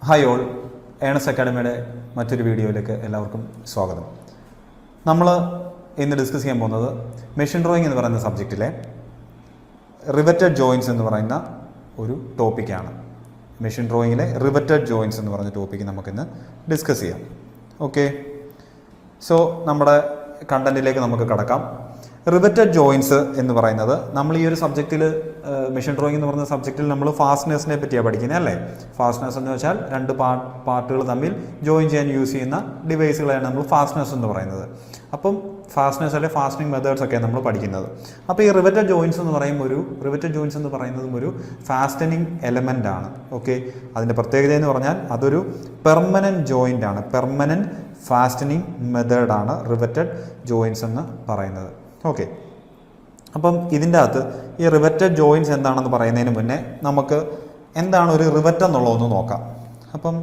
Hi all, earnest അക്കാഡമിയുടെ മറ്റൊരു വീഡിയോയിലേക്ക് എല്ലാവർക്കും സ്വാഗതം. നമ്മൾ ഇന്ന് ഡിസ്കസ് ചെയ്യാൻ പോകുന്നത് മെഷീൻ ഡ്രോയിങ് എന്ന് പറയുന്ന സബ്ജക്റ്റിലെ റിവറ്റഡ് ജോയിൻസ് എന്ന് പറയുന്ന ഒരു ടോപ്പിക്കാണ്. മെഷീൻ ഡ്രോയിങ്ങിലെ റിവറ്റഡ് ജോയിൻസ് എന്ന് പറയുന്ന ടോപ്പിക്ക് നമുക്കിന്ന് ഡിസ്കസ് ചെയ്യാം. ഓക്കെ, സോ നമ്മുടെ കണ്ടന്റിലേക്ക് നമുക്ക് കടക്കാം. റിവറ്റഡ് ജോയിൻസ് എന്ന് പറയുന്നത് നമ്മൾ ഈ ഒരു സബ്ജക്റ്റിൽ മെഷീൻ ഡ്രോയിങ് എന്ന് പറയുന്ന സബ്ജക്റ്റിൽ നമ്മൾ ഫാസ്റ്റ്നേഴ്സിനെ പറ്റിയാണ് പഠിക്കുന്നത് അല്ലേ. ഫാസ്റ്റ്നേഴ്സ് എന്ന് വെച്ചാൽ രണ്ട് പാർട്ടുകൾ തമ്മിൽ ജോയിൻ ചെയ്യാൻ യൂസ് ചെയ്യുന്ന ഡിവൈസുകളാണ് നമ്മൾ ഫാസ്റ്റ്നേഴ്സ് എന്ന് പറയുന്നത്. അപ്പം ഫാസ്റ്റ്നേഴ്സ് അല്ലെ ഫാസ്റ്റനിങ് മെത്തേഡ്സ് ഒക്കെയാണ് നമ്മൾ പഠിക്കുന്നത്. അപ്പോൾ ഈ റിവറ്റഡ് ജോയിൻസ് എന്ന് പറയുന്നതും ഒരു ഫാസ്റ്റനിങ് എലമെൻ്റ് ആണ്. ഓക്കെ, അതിൻ്റെ പ്രത്യേകത എന്ന് പറഞ്ഞാൽ അതൊരു പെർമനൻറ്റ് ജോയിൻ്റ് ആണ്. പെർമനൻറ്റ് ഫാസ്റ്റനിങ് മെത്തേഡാണ് റിവറ്റഡ് ജോയിൻസ് എന്ന് പറയുന്നത്. ഓക്കെ, അപ്പം ഇതിൻ്റെ അകത്ത് ഈ റിവറ്റഡ് ജോയിൻസ് എന്താണെന്ന് പറയുന്നതിന് മുന്നേ നമുക്ക് എന്താണ് ഒരു റിവറ്റ് എന്നുള്ളതൊന്ന് നോക്കാം. അപ്പം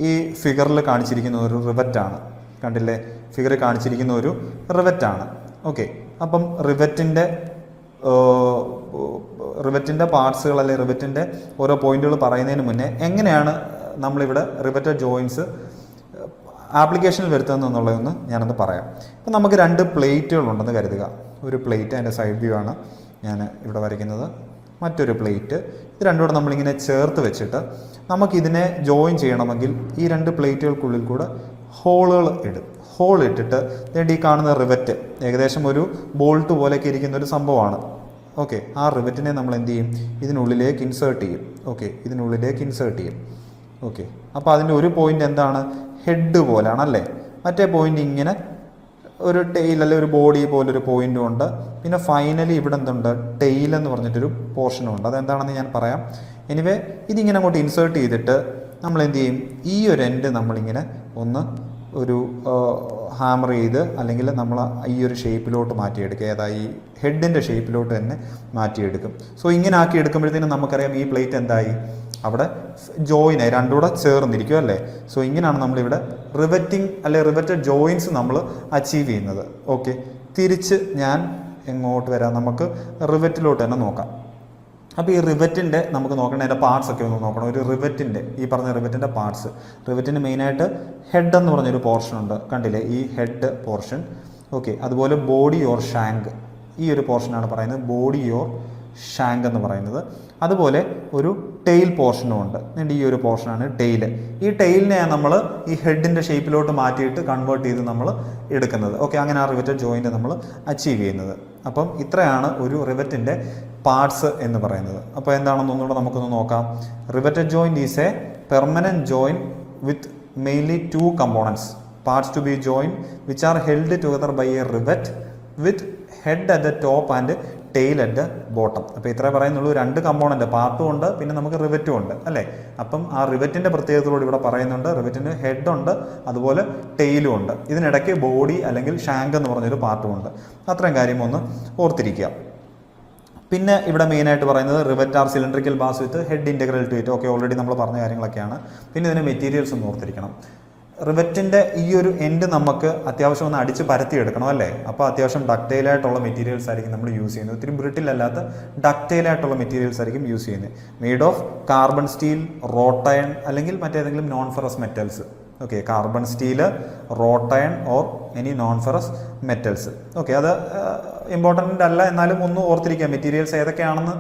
ഈ ഫിഗറിൽ കാണിച്ചിരിക്കുന്ന ഒരു റിവറ്റാണ്, കണ്ടില്ലേ? ഫിഗറിൽ കാണിച്ചിരിക്കുന്ന ഒരു റിവറ്റാണ്. ഓക്കെ, അപ്പം റിവറ്റിൻ്റെ പാർട്സുകൾ അല്ലെങ്കിൽ റിവറ്റിൻ്റെ ഓരോ പോയിന്റുകൾ പറയുന്നതിന് മുന്നേ എങ്ങനെയാണ് നമ്മളിവിടെ റിവറ്റഡ് ജോയിൻസ് ആപ്ലിക്കേഷനിൽ വരുത്തുന്നത് എന്നുള്ളതൊന്ന് ഞാനൊന്ന് പറയാം. ഇപ്പം നമുക്ക് രണ്ട് പ്ലേറ്റുകളുണ്ടെന്ന് കരുതുക. ഒരു പ്ലേറ്റ്, അതിൻ്റെ സൈഡ് വ്യൂ ആണ് ഞാൻ ഇവിടെ വരയ്ക്കുന്നത്. മറ്റൊരു പ്ലേറ്റ്. ഇത് രണ്ടും കൂടെ നമ്മളിങ്ങനെ ചേർത്ത് വെച്ചിട്ട് നമുക്കിതിനെ ജോയിൻ ചെയ്യണമെങ്കിൽ ഈ രണ്ട് പ്ലേറ്റുകൾക്കുള്ളിൽ കൂടെ ഹോളുകൾ ഇടും. ഹോൾ ഇട്ടിട്ട് ഈ കാണുന്ന റിവറ്റ് ഏകദേശം ഒരു ബോൾട്ട് പോലെയൊക്കെ ഇരിക്കുന്ന ഒരു സംഭവമാണ്. ഓക്കെ, ആ റിവറ്റിനെ നമ്മൾ എന്ത് ചെയ്യും? ഇതിനുള്ളിലേക്ക് ഇൻസേർട്ട് ചെയ്യും. ഓക്കെ, ഇതിനുള്ളിലേക്ക് ഇൻസേർട്ട് ചെയ്യും. ഓക്കെ, അപ്പോൾ അതിൻ്റെ ഒരു പോയിൻ്റ് എന്താണ്? ഹെഡ് പോലെയാണ് അല്ലേ. മറ്റേ പോയിൻ്റ് ഇങ്ങനെ ഒരു ടെയിൽ അല്ലെ ഒരു ബോഡി പോലൊരു പോയിൻ്റും ഉണ്ട്. പിന്നെ ഫൈനലി ഇവിടെ എന്തുണ്ട്? ടെയിൽ എന്ന് പറഞ്ഞിട്ടൊരു പോർഷനും ഉണ്ട്. അതെന്താണെന്ന് ഞാൻ പറയാം. എനിവേ, ഇതിങ്ങനെ അങ്ങോട്ട് ഇൻസേർട്ട് ചെയ്തിട്ട് നമ്മൾ എന്ത് ചെയ്യും? ഈ ഒരു എൻഡ് നമ്മളിങ്ങനെ ഒന്ന് ഒരു ഹാമർ ചെയ്ത് അല്ലെങ്കിൽ നമ്മൾ ഈ ഒരു ഷേപ്പിലോട്ട് മാറ്റിയെടുക്കുക. ഏതായി ഹെഡിൻ്റെ ഷേപ്പിലോട്ട് തന്നെ മാറ്റിയെടുക്കും. സോ ഇങ്ങനെ ആക്കി എടുക്കുമ്പോഴത്തേനും നമുക്കറിയാം ഈ പ്ലേറ്റ് എന്തായി? അവിടെ ജോയിനായി, രണ്ടുകൂടെ ചേർന്നിരിക്കും അല്ലേ. സോ ഇങ്ങനെയാണ് നമ്മളിവിടെ റിവറ്റിംഗ് അല്ലെ റിവറ്റഡ് ജോയിൻസ് നമ്മൾ അച്ചീവ് ചെയ്യുന്നത്. ഓക്കെ, തിരിച്ച് ഞാൻ എങ്ങോട്ട് വരാം? നമുക്ക് റിവറ്റിലോട്ട് തന്നെ നോക്കാം. അപ്പോൾ ഈ റിവറ്റിൻ്റെ നമുക്ക് നോക്കണം, അതിൻ്റെ പാർട്സ് ഒക്കെ ഒന്ന് നോക്കണം. ഒരു റിവറ്റിൻ്റെ ഈ പറഞ്ഞ റിവറ്റിൻ്റെ പാർട്സ്, റിവറ്റിന് മെയിനായിട്ട് ഹെഡ് എന്ന് പറഞ്ഞൊരു പോർഷൻ ഉണ്ട്, കണ്ടില്ലേ? ഈ ഹെഡ് പോർഷൻ. ഓക്കെ, അതുപോലെ ബോഡി ഓർ ഷാങ്ക്, ഈ ഒരു പോർഷനാണ് പറയുന്നത് ബോഡി ഓർ ഷാങ്ക് എന്ന് പറയുന്നത്. അതുപോലെ ഒരു ടെയിൽ പോർഷനും ഉണ്ട്. ഈ ഒരു പോർഷനാണ് ടെയില്. ഈ ടെയിലിനെ നമ്മൾ ഈ ഹെഡിൻ്റെ ഷേപ്പിലോട്ട് മാറ്റിയിട്ട് കൺവേർട്ട് ചെയ്ത് നമ്മൾ എടുക്കുന്നത്. ഓക്കെ, അങ്ങനെ ആ റിവറ്റഡ് ജോയിൻ്റ് നമ്മൾ അച്ചീവ് ചെയ്യുന്നത്. അപ്പം ഇത്രയാണ് ഒരു റിവറ്റിൻ്റെ പാർട്സ് എന്ന് പറയുന്നത്. അപ്പോൾ എന്താണെന്ന് ഒന്നുകൂടെ നമുക്കൊന്ന് നോക്കാം. Riveted joint is a permanent join with mainly two components, parts to be join which are held together by a rivet with head at the top and tail at the bottom. അപ്പോൾ ഇത്രേ പറയുന്നുള്ളൂ. രണ്ട് component, പാർട്ടും ഉണ്ട്, പിന്നെ നമുക്ക് റിവറ്റും ഉണ്ട് അല്ലേ. അപ്പം ആ റിവറ്റിൻ്റെ പ്രത്യേകതയോട് ഇവിടെ പറയുന്നുണ്ട്. റിവറ്റിന് ഹെഡ് ഉണ്ട്, അതുപോലെ ടെയിലും ഉണ്ട്. ഇതിനിടയ്ക്ക് ബോഡി അല്ലെങ്കിൽ ഷാങ്ക് എന്ന് പറഞ്ഞൊരു പാർട്ടും ഉണ്ട്. അത്രയും കാര്യം ഒന്ന് ഓർത്തിരിക്കുക. പിന്നെ ഇവിടെ മെയിനായിട്ട് പറയുന്നത് rivet are cylindrical bars with head integral to it. Okay, already നമ്മൾ പറഞ്ഞ കാര്യങ്ങളൊക്കെയാണ്. പിന്നെ ഇതിന് മെറ്റീരിയൽസ് ഒന്ന് ഓർത്തിരിക്കണം. റിവറ്റിൻ്റെ ഈ ഒരു എൻഡ് നമുക്ക് അത്യാവശ്യം ഒന്ന് അടിച്ച് പരത്തിയെടുക്കണം അല്ലേ. അപ്പോൾ അത്യാവശ്യം ഡക്റ്റൈലായിട്ടുള്ള മെറ്റീരിയൽസ് ആയിരിക്കും നമ്മൾ യൂസ് ചെയ്യുന്നത്. ഒത്തിരി ബ്രിട്ടിൽ അല്ലാത്ത ഡക്റ്റൈലായിട്ടുള്ള മെറ്റീരിയൽസ് ആയിരിക്കും യൂസ് ചെയ്യുന്നത്. Made of carbon steel, wrought iron അല്ലെങ്കിൽ മറ്റേതെങ്കിലും non ferrous metals. Okay, carbon steel, wrought iron or any non ferrous metals. Okay, അത് ഇമ്പോർട്ടൻ്റ് അല്ല, എന്നാലും ഒന്ന് ഓർത്തിരിക്കുക. മെറ്റീരിയൽസ് ഏതൊക്കെയാണെന്ന്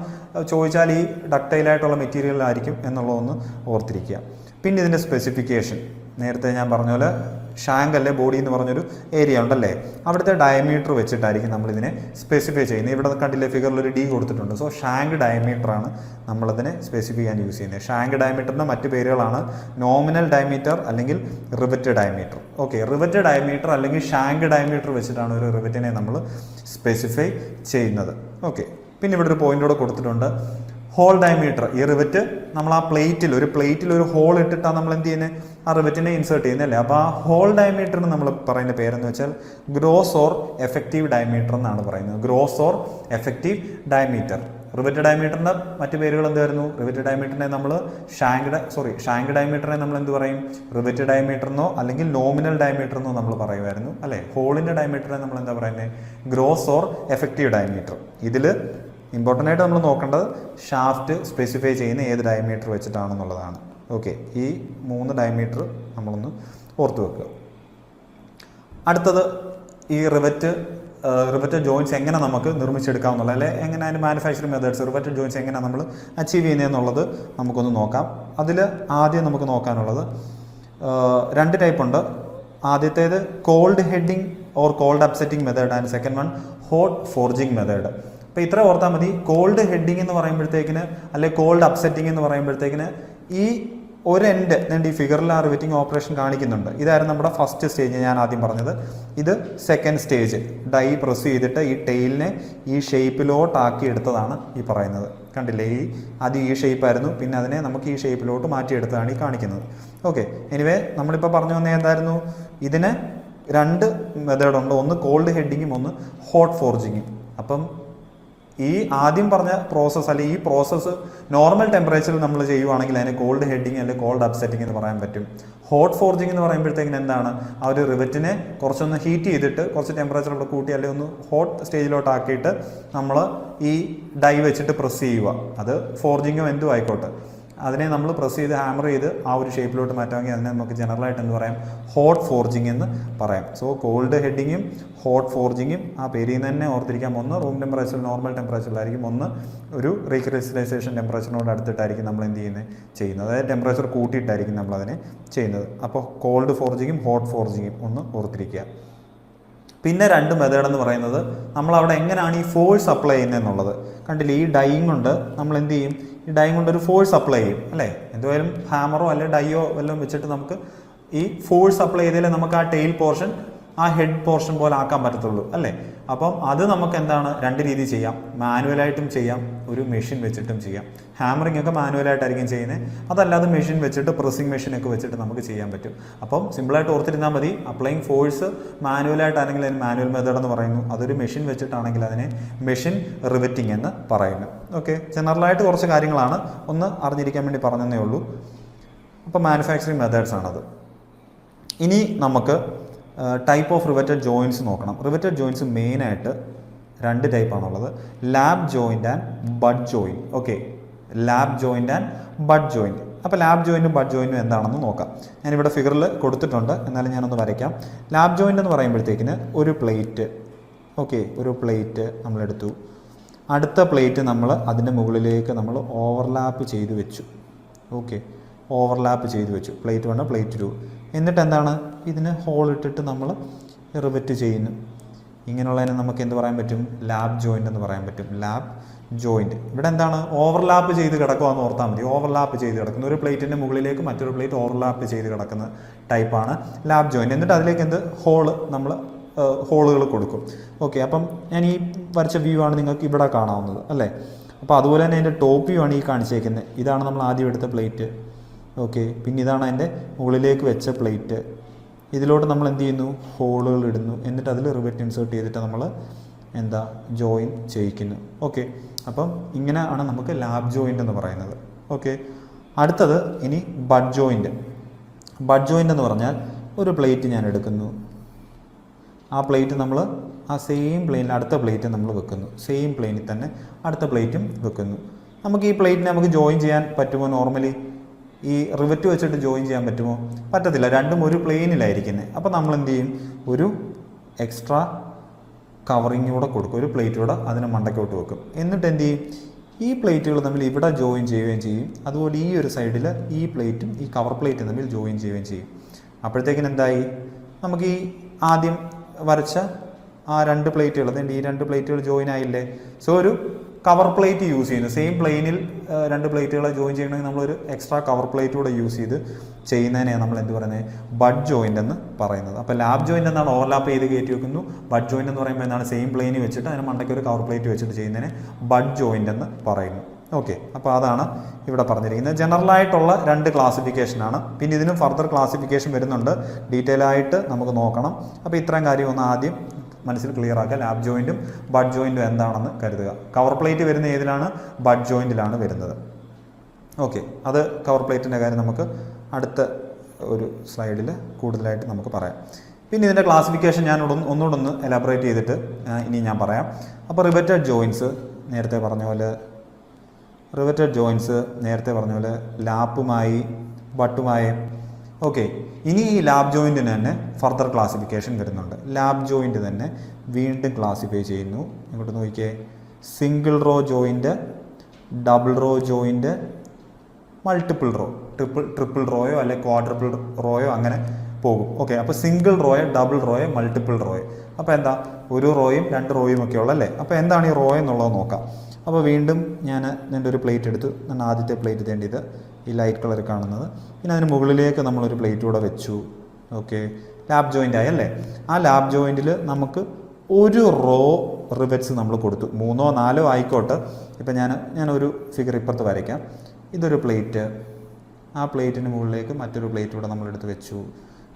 ചോദിച്ചാൽ ഈ ഡക്റ്റൈലായിട്ടുള്ള മെറ്റീരിയൽ ആയിരിക്കും എന്നുള്ളതൊന്ന് ഓർത്തിരിക്കുക. പിന്നെ ഇതിൻ്റെ സ്പെസിഫിക്കേഷൻ, നേരത്തെ ഞാൻ പറഞ്ഞ പോലെ ഷാങ്ക് അല്ലേ ബോഡി എന്ന് പറഞ്ഞൊരു ഏരിയ ഉണ്ടല്ലേ, അവിടുത്തെ ഡയമീറ്റർ വെച്ചിട്ടായിരിക്കും നമ്മളിതിനെ സ്പെസിഫൈ ചെയ്യുന്നത്. ഇവിടെ കണ്ടില്ലേ ഫിഗറിൽ ഒരു ഡി കൊടുത്തിട്ടുണ്ട്. സോ ഷാങ്ക് ഡയമീറ്ററാണ് നമ്മളതിനെ സ്പെസിഫൈ ചെയ്യാൻ യൂസ് ചെയ്യുന്നത്. ഷാങ്ക് ഡയമീറ്ററിൻ്റെ മറ്റ് പേരുകളാണ് നോമിനൽ ഡയമീറ്റർ അല്ലെങ്കിൽ rivet diameter. Okay, rivet diameter അല്ലെങ്കിൽ ഷാങ്ക് ഡയമീറ്റർ വെച്ചിട്ടാണ് ഒരു റിവറ്റിനെ നമ്മൾ സ്പെസിഫൈ ചെയ്യുന്നത്. ഓക്കെ, പിന്നെ ഇവിടെ ഒരു പോയിന്റ് കൂടെ കൊടുത്തിട്ടുണ്ട്, ഹോൾ ഡയമീറ്റർ. ഈ റിവറ്റ് നമ്മൾ ആ പ്ലേറ്റിൽ ഒരു ഹോൾ ഇട്ടിട്ടാണ് നമ്മൾ എന്ത് ചെയ്യുന്നത്? ആ റിവറ്റിനെ ഇൻസേർട്ട് ചെയ്യുന്നതല്ലേ. അപ്പോൾ ആ ഹോൾ ഡയമീറ്ററിന് നമ്മൾ പറയുന്ന പേരെന്ന് വെച്ചാൽ ഗ്രോസ് ഓർ എഫക്റ്റീവ് ഡയമീറ്റർ എന്നാണ് പറയുന്നത്. Gross or effective diameter. Rivet ഡയമീറ്ററിൻ്റെ മറ്റു പേരുകൾ എന്തായിരുന്നു? റിവറ്റ് ഡയമീറ്ററിനെ നമ്മൾ ഷാങ്ക് ഡയമീറ്ററിനെ നമ്മൾ എന്ത് പറയും? റിവറ്റ് ഡയമീറ്റർ എന്നോ അല്ലെങ്കിൽ നോമിനൽ ഡയമീറ്റർ എന്നോ നമ്മൾ പറയുമായിരുന്നു അല്ലേ. ഹോളിൻ്റെ ഡയമീറ്ററിനെ നമ്മൾ എന്താ പറയുന്നത്? Gross or effective diameter. ഇതിൽ ഇമ്പോർട്ടൻ്റ് ആയിട്ട് നമ്മൾ നോക്കേണ്ടത് ഷാഫ്റ്റ് സ്പെസിഫൈ ചെയ്യുന്ന ഏത് ഡയമീറ്റർ വെച്ചിട്ടാണെന്നുള്ളതാണ്. ഓക്കെ, ഈ 3 ഡയമീറ്റർ നമ്മളൊന്ന് ഓർത്ത് വെക്കുക. അടുത്തത് ഈ റിവറ്റ് ജോയിൻസ് എങ്ങനെ നമുക്ക് നിർമ്മിച്ചെടുക്കാമെന്നുള്ള, അല്ലെ എങ്ങനെ അതിൻ്റെ മാനുഫാക്ചറിങ് മെത്തേഡ്സ്, റിവറ്റ് ജോയിൻസ് എങ്ങനെ നമ്മൾ അച്ചീവ് ചെയ്യുന്നതെന്നുള്ളത് നമുക്കൊന്ന് നോക്കാം. അതിൽ ആദ്യം നമുക്ക് നോക്കാനുള്ളത് 2 ടൈപ്പ് ഉണ്ട്. ആദ്യത്തേത് cold heading or cold upsetting method and second one hot forging method. അപ്പോൾ ഇത്ര ഓർത്താൽ മതി. കോൾഡ് ഹെഡിങ് എന്ന് പറയുമ്പോഴത്തേക്കിന് അല്ലെ കോൾഡ് അപ്സെറ്റിംഗ് എന്ന് പറയുമ്പോഴത്തേക്കിന് ഈ ഒരു എൻഡ് ഞാൻ ഈ ഫിഗറിൽ ആ റിവറ്റിംഗ് ഓപ്പറേഷൻ കാണിക്കുന്നുണ്ട്. ഇതായിരുന്നു നമ്മുടെ ഫസ്റ്റ് സ്റ്റേജ് ഞാൻ ആദ്യം പറഞ്ഞത്. ഇത് സെക്കൻഡ് സ്റ്റേജ്. ഡൈ പ്രസ് ചെയ്തിട്ട് ഈ ടെയിലിനെ ഈ ഷേപ്പിലോട്ടാക്കി എടുത്തതാണ് ഈ പറയുന്നത്. കണ്ടില്ലേ, ആദ്യം ഈ ഷേപ്പായിരുന്നു, പിന്നെ അതിനെ നമുക്ക് ഈ ഷേപ്പിലോട്ട് മാറ്റിയെടുത്തതാണ് ഈ കാണിക്കുന്നത്. ഓക്കെ, എനിവേ നമ്മളിപ്പോൾ പറഞ്ഞു വന്നത് എന്തായിരുന്നു, ഇതിന് 2 മെത്തേഡുണ്ട്. ഒന്ന് കോൾഡ് ഹെഡിങ്ങും ഒന്ന് ഹോട്ട് ഫോർജിങ്ങും. അപ്പം ഈ ആദ്യം പറഞ്ഞ പ്രോസസ്സ് അല്ലെങ്കിൽ ഈ പ്രോസസ്സ് നോർമൽ ടെമ്പറേച്ചറിൽ നമ്മൾ ചെയ്യുവാണെങ്കിൽ അതിന് കോൾഡ് ഹെഡിങ് അല്ലെങ്കിൽ കോൾഡ് അപ്സെറ്റിംഗ് എന്ന് പറയാൻ പറ്റും. ഹോട്ട് ഫോർജിങ് എന്ന് പറയുമ്പോഴത്തേക്കിന് എന്താണ്, ആ ഒരു റിവറ്റിനെ കുറച്ചൊന്ന് ഹീറ്റ് ചെയ്തിട്ട് കുറച്ച് ടെമ്പറേച്ചർ കൂടെ കൂട്ടി അല്ലെങ്കിൽ ഒന്ന് ഹോട്ട് സ്റ്റേജിലോട്ടാക്കിയിട്ട് നമ്മൾ ഈ ഡൈ വെച്ചിട്ട് പ്രസ് ചെയ്യുക. അത് ഫോർജിങ്ങോ എന്തും ആയിക്കോട്ടെ, അതിനെ നമ്മൾ പ്രസ് ചെയ്ത് ഹാമർ ചെയ്ത് ആ ഒരു ഷേപ്പിലോട്ട് മാറ്റാമെങ്കിൽ അതിനെ നമുക്ക് ജനറലായിട്ട് എന്ന് പറയാം ഹോട്ട് ഫോർജിങ് എന്ന് പറയാം. സോ കോൾഡ് ഹെഡിങ്ങും ഹോട്ട് ഫോർജിങ്ങും ആ പേരിൽ നിന്ന് തന്നെ ഓർത്തിരിക്കാം. ഒന്ന് റൂം ടെമ്പറേച്ചർ നോർമൽ ടെമ്പറേച്ചറിലായിരിക്കും, ഒന്ന് ഒരു റീക്രിസ്റ്റലൈസേഷൻ ടെമ്പറേച്ചറിനോട് അടുത്തിട്ടായിരിക്കും നമ്മൾ എന്ത് ചെയ്യുന്നത്, അതായത് ടെമ്പറേച്ചർ കൂട്ടിയിട്ടായിരിക്കും നമ്മൾ അതിനെ ചെയ്യുന്നത്. അപ്പോൾ കോൾഡ് ഫോർജിങ്ങും ഹോട്ട് ഫോർജിങ്ങും ഒന്ന് ഓർത്തിരിക്കുക. പിന്നെ 2 മെത്തേഡ് എന്ന് പറയുന്നത് നമ്മളവിടെ എങ്ങനെയാണ് ഈ ഫോഴ്സ് അപ്ലൈ ചെയ്യുന്നത് എന്നുള്ളത്. കണ്ടില്ലേ, ഈ ഡൈയും കൊണ്ട് നമ്മൾ എന്ത് ചെയ്യും, ഈ ഡൈ കൊണ്ട് ഒരു ഫോഴ്സ് അപ്ലൈ ചെയ്യും അല്ലേ. എന്തുവായാലും ഹാമറോ അല്ലെങ്കിൽ ഡൈയോ വല്ലതും വെച്ചിട്ട് നമുക്ക് ഈ ഫോഴ്സ് അപ്ലൈ ചെയ്താലേ നമുക്ക് ആ ടെയിൽ പോർഷൻ ആ ഹെഡ് പോർഷൻ പോലെ ആക്കാൻ പറ്റത്തുള്ളൂ അല്ലേ. അപ്പം അത് നമുക്ക് എന്താണ് 2 രീതി ചെയ്യാം. മാനുവലായിട്ടും ചെയ്യാം, ഒരു മെഷീൻ വെച്ചിട്ടും ചെയ്യാം. ഹാമറിംഗ് ഒക്കെ മാനുവലായിട്ടായിരിക്കും ചെയ്യുന്നത്. അതല്ലാതെ മെഷീൻ വെച്ചിട്ട് പ്രസ്സിംഗ് മെഷീനൊക്കെ വെച്ചിട്ട് നമുക്ക് ചെയ്യാൻ പറ്റും. അപ്പം സിമ്പിളായിട്ട് ഓർത്തിരുന്നാൽ മതി. അപ്ലൈയിങ് ഫോഴ്സ് മാനുവലായിട്ടാണെങ്കിൽ അതിന് മാനുവൽ മെത്തേഡ് എന്ന് പറയുന്നു. അതൊരു മെഷീൻ വെച്ചിട്ടാണെങ്കിൽ അതിനെ മെഷീൻ റിവറ്റിംഗ് എന്ന് പറയുന്നു. ഓക്കെ, ജനറലായിട്ട് കുറച്ച് കാര്യങ്ങളാണ്, ഒന്ന് അറിഞ്ഞിരിക്കാൻ വേണ്ടി പറഞ്ഞതേ ഉള്ളൂ. അപ്പോൾ മാനുഫാക്ചറിങ് മെത്തേഡ്സ് ആണത്. ഇനി നമുക്ക് ടൈപ്പ് ഓഫ് റിവറ്റഡ് ജോയിൻസ് നോക്കണം. റിവറ്റഡ് ജോയിൻസ് മെയിനായിട്ട് 2 ടൈപ്പാണുള്ളത്, lap joint and butt joint. Okay, lap joint and butt joint. അപ്പോൾ ലാബ് ജോയിൻറ്റും ബഡ് ജോയിൻറ്റും എന്താണെന്ന് നോക്കാം. ഞാനിവിടെ ഫിഗറിൽ കൊടുത്തിട്ടുണ്ട്, എന്നാലും ഞാനൊന്ന് വരയ്ക്കാം. ലാബ് ജോയിൻ്റ് എന്ന് പറയുമ്പോഴത്തേക്കിന് ഒരു പ്ലേറ്റ്, ഓക്കെ, ഒരു പ്ലേറ്റ് നമ്മളെടുത്തു. അടുത്ത പ്ലേറ്റ് നമ്മൾ അതിൻ്റെ മുകളിലേക്ക് നമ്മൾ ഓവർലാപ്പ് ചെയ്ത് വെച്ചു. ഓക്കെ, ഓവർലാപ്പ് ചെയ്ത് വെച്ചു. Plate 1 plate 2. എന്നിട്ട് എന്താണ്, ഇതിന് ഹോൾ ഇട്ടിട്ട് നമ്മൾ റിവറ്റ് ചെയ്യുന്നു. ഇങ്ങനെയുള്ളതിനെ നമുക്ക് എന്ത് പറയാൻ പറ്റും, ലാബ് ജോയിൻ്റ് എന്ന് പറയാൻ പറ്റും. Lab joint. ഇവിടെ എന്താണ്, ഓവർലാപ്പ് ചെയ്ത് കിടക്കുവാന്ന് ഓർത്താൽ മതി. ഓവർലാപ്പ് ചെയ്ത് കിടക്കുന്ന ഒരു പ്ലേറ്റിൻ്റെ മുകളിലേക്ക് മറ്റൊരു പ്ലേറ്റ് ഓവർലാപ്പ് ചെയ്ത് കിടക്കുന്ന ടൈപ്പാണ് ലാബ് ജോയിൻറ്റ്. എന്നിട്ട് അതിലേക്ക് എന്ത് നമ്മൾ ഹോളുകൾ കൊടുക്കും. ഓക്കെ, അപ്പം ഞാൻ ഈ വരച്ച വ്യൂ ആണ് നിങ്ങൾക്ക് ഇവിടെ കാണാവുന്നത് അല്ലേ. അപ്പോൾ അതുപോലെ തന്നെ അതിൻ്റെ ടോപ്പ് വ്യൂ ആണ് ഈ കാണിച്ചേക്കുന്നത്. ഇതാണ് നമ്മൾ ആദ്യം എടുത്ത പ്ലേറ്റ്. ഓക്കെ, പിന്നെ ഇതാണ് അതിൻ്റെ മുകളിലേക്ക് വെച്ച പ്ലേറ്റ്. ഇതിലോട്ട് നമ്മൾ എന്ത് ചെയ്യുന്നു, ഹോളുകൾ ഇടുന്നു. എന്നിട്ട് അതിൽ റിവറ്റ് ഇൻസേർട്ട് ചെയ്തിട്ട് നമ്മൾ ജോയിൻ ചെയ്യിക്കുന്നു. ഓക്കെ, അപ്പം ഇങ്ങനെയാണ് നമുക്ക് ലാബ് ജോയിൻ്റ് എന്ന് പറയുന്നത്. ഓക്കെ, അടുത്തത് ഇനി ബഡ് ജോയിൻ്റ്. ബഡ് ജോയിൻ്റ് എന്ന് പറഞ്ഞാൽ ഒരു പ്ലേറ്റ് ഞാൻ എടുക്കുന്നു. ആ പ്ലേറ്റ് നമ്മൾ ആ സെയിം പ്ലെയിനിൽ അടുത്ത പ്ലേറ്റ് നമ്മൾ വെക്കുന്നു. സെയിം പ്ലെയിനിൽ തന്നെ അടുത്ത പ്ലേറ്റും വെക്കുന്നു. നമുക്ക് ഈ പ്ലേറ്റിനെ നമുക്ക് ജോയിൻ ചെയ്യാൻ പറ്റുമോ? നോർമലി ഈ റിവറ്റ് വെച്ചിട്ട് ജോയിൻ ചെയ്യാൻ പറ്റുമോ? പറ്റത്തില്ല, രണ്ടും ഒരു പ്ലെയിനിലായിരിക്കുന്നത്. അപ്പോൾ നമ്മൾ എന്ത് ചെയ്യും, ഒരു എക്സ്ട്രാ കവറിങ് കൂടെ കൊടുക്കും, ഒരു പ്ലേറ്റ് കൂടെ അതിന് മണ്ടയ്ക്കോട്ട് വെക്കും. എന്നിട്ട് എന്ത് ചെയ്യും, ഈ പ്ലേറ്റുകൾ തമ്മിൽ ഇവിടെ ജോയിൻ ചെയ്യുകയും ചെയ്യും. അതുപോലെ ഈ ഒരു സൈഡിൽ ഈ പ്ലേറ്റും ഈ കവർ പ്ലേറ്റും തമ്മിൽ ജോയിൻ ചെയ്യുകയും ചെയ്യും. അപ്പോഴത്തേക്കിന് എന്തായി, നമുക്ക് ഈ ആദ്യം വരച്ച ആ 2 പ്ലേറ്റുകൾ, ഈ 2 പ്ലേറ്റുകൾ ജോയിൻ ആയില്ലേ. സോ ഒരു കവർ പ്ലേറ്റ് യൂസ് ചെയ്യുന്നു. സെയിം പ്ലെയിനിൽ 2 പ്ലേറ്റുകളെ ജോയിൻ ചെയ്യണമെങ്കിൽ നമ്മളൊരു എക്സ്ട്രാ കവർ പ്ലേറ്റ് കൂടെ യൂസ് ചെയ്ത് ചെയ്യുന്നതിനെയാണ് നമ്മൾ എന്ത് പറയുന്നത്, ബഡ് ജോയിൻ്റ് എന്ന് പറയുന്നത്. അപ്പോൾ ലാബ് ജോയിൻ്റ് എന്നാണ് ഓവർലാപ്പ് ചെയ്ത് കയറ്റി വെക്കുന്നു. ബഡ് ജോയിൻ്റ് എന്ന് പറയുമ്പോൾ എന്താണ്, സെയിം പ്ലെയിനിൽ വെച്ചിട്ട് അതിന് മണ്ടയ്ക്ക് ഒരു കവർ പ്ലേറ്റ് വെച്ചിട്ട് ചെയ്യുന്നതിനെ ബഡ് ജോയിൻ്റ് എന്ന് പറയുന്നു. ഓക്കെ, അപ്പോൾ അതാണ് ഇവിടെ പറഞ്ഞിരിക്കുന്നത്. ജനറലായിട്ടുള്ള 2 ക്ലാസിഫിക്കേഷനാണ്. പിന്നെ ഇതിനും ഫർദർ ക്ലാസിഫിക്കേഷൻ വരുന്നുണ്ട്, ഡീറ്റെയിൽ ആയിട്ട് നമുക്ക് നോക്കണം. അപ്പോൾ ഇത്രയും കാര്യം ഒന്ന് ആദ്യം മനസ്സിൽ ക്ലിയർ ആക്കുക. ലാബ് ജോയിൻറ്റും ബഡ് ജോയിൻറ്റും എന്താണെന്ന് കരുതുക. കവർ പ്ലേറ്റ് വരുന്ന ഏതിലാണ്, ബഡ് ജോയിൻറ്റിലാണ് വരുന്നത്. ഓക്കെ, അത് കവർ പ്ലേറ്റിൻ്റെ കാര്യം നമുക്ക് അടുത്ത ഒരു സ്ലൈഡിൽ കൂടുതലായിട്ട് നമുക്ക് പറയാം. പിന്നെ ഇതിൻ്റെ ക്ലാസിഫിക്കേഷൻ ഞാൻ ഒന്നുകൂടെ ഒന്ന് എലാബറേറ്റ് ചെയ്തിട്ട് ഇനി ഞാൻ പറയാം. അപ്പോൾ റിവറ്റഡ് ജോയിൻസ് നേരത്തെ പറഞ്ഞ പോലെ ലാപ്പുമായി ബട്ടുമായ. ഓക്കെ, ഇനി ഈ ലാബ് ജോയിൻറ്റിന് തന്നെ ഫർദർ ക്ലാസിഫിക്കേഷൻ വരുന്നുണ്ട്. ലാബ് ജോയിൻറ്റ് തന്നെ വീണ്ടും ക്ലാസിഫൈ ചെയ്യുന്നു. ഇങ്ങോട്ട് നോക്കിയേ, single row joint, double row joint, multiple row, triple റോയോ അല്ലെങ്കിൽ ക്വാഡ്രിപ്പിൾ റോയോ അങ്ങനെ പോകും. ഓക്കെ, അപ്പോൾ സിംഗിൾ റോയോ, ഡബിൾ റോയോ, മൾട്ടിപ്പിൾ റോയോ. അപ്പോൾ എന്താ, ഒരു റോയും രണ്ട് റോയും ഒക്കെ ഉള്ളല്ലേ. അപ്പോൾ എന്താണ് ഈ റോ എന്നുള്ളത് നോക്കാം. അപ്പോൾ വീണ്ടും ഞാൻ ഇതിൻ്റെ ഒരു പ്ലേറ്റ് എടുത്തു. ഞാൻ ആദ്യത്തെ പ്ലേറ്റ് തേണ്ടത് ഈ ലൈറ്റ് കളർ കാണുന്നത്. പിന്നെ അതിന് മുകളിലേക്ക് നമ്മളൊരു പ്ലേറ്റ് കൂടെ വെച്ചു. ഓക്കെ, ലാബ് ജോയിൻ്റ് ആയല്ലേ. ആ ലാബ് ജോയിൻറ്റിൽ നമുക്ക് ഒരു റോ റിവെറ്റ്സ് നമ്മൾ കൊടുത്തു. 3 or 4 ആയിക്കോട്ടെ. ഇപ്പം ഞാനൊരു ഫിഗർ ഇപ്പുറത്ത് വരയ്ക്കാം. ഇതൊരു പ്ലേറ്റ്, ആ പ്ലേറ്റിന് മുകളിലേക്ക് മറ്റൊരു പ്ലേറ്റ് കൂടെ നമ്മളെടുത്ത് വെച്ചു.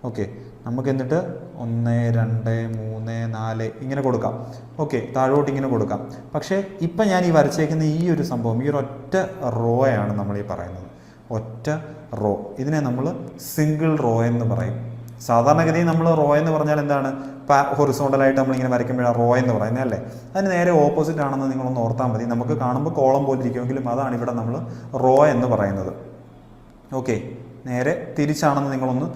ഓക്കെ, നമുക്ക് എന്നിട്ട് 1 2 3 4 ഇങ്ങനെ കൊടുക്കാം. ഓക്കെ, താഴോട്ട് ഇങ്ങനെ കൊടുക്കാം. പക്ഷേ ഇപ്പം ഞാൻ ഈ വരച്ചേക്കുന്ന ഈ ഒരു സംഭവം, ഈ ഒരു ഒറ്റ റോയാണ് നമ്മൾ ഈ പറയുന്നത്. ഒറ്റ റോ, ഇതിനെ നമ്മൾ സിംഗിൾ റോ എന്ന് പറയും. സാധാരണഗതിയിൽ നമ്മൾ റോ എന്ന് പറഞ്ഞാൽ എന്താണ്, ഹൊറിസോണ്ടലായിട്ട് നമ്മളിങ്ങനെ വരയ്ക്കുമ്പോഴാണ് റോ എന്ന് പറയുന്നത് അല്ലേ. അതിന് നേരെ ഓപ്പോസിറ്റ് ആണെന്ന് നിങ്ങളൊന്ന് ഓർത്താൽ മതി. നമുക്ക് കാണുമ്പോൾ കോളം പോലെ ഇരിക്കുമെങ്കിലും അതാണ് ഇവിടെ നമ്മൾ റോ എന്ന് പറയുന്നത്. ഓക്കെ, നേരെ തിരിച്ചാണെന്ന് നിങ്ങളൊന്ന്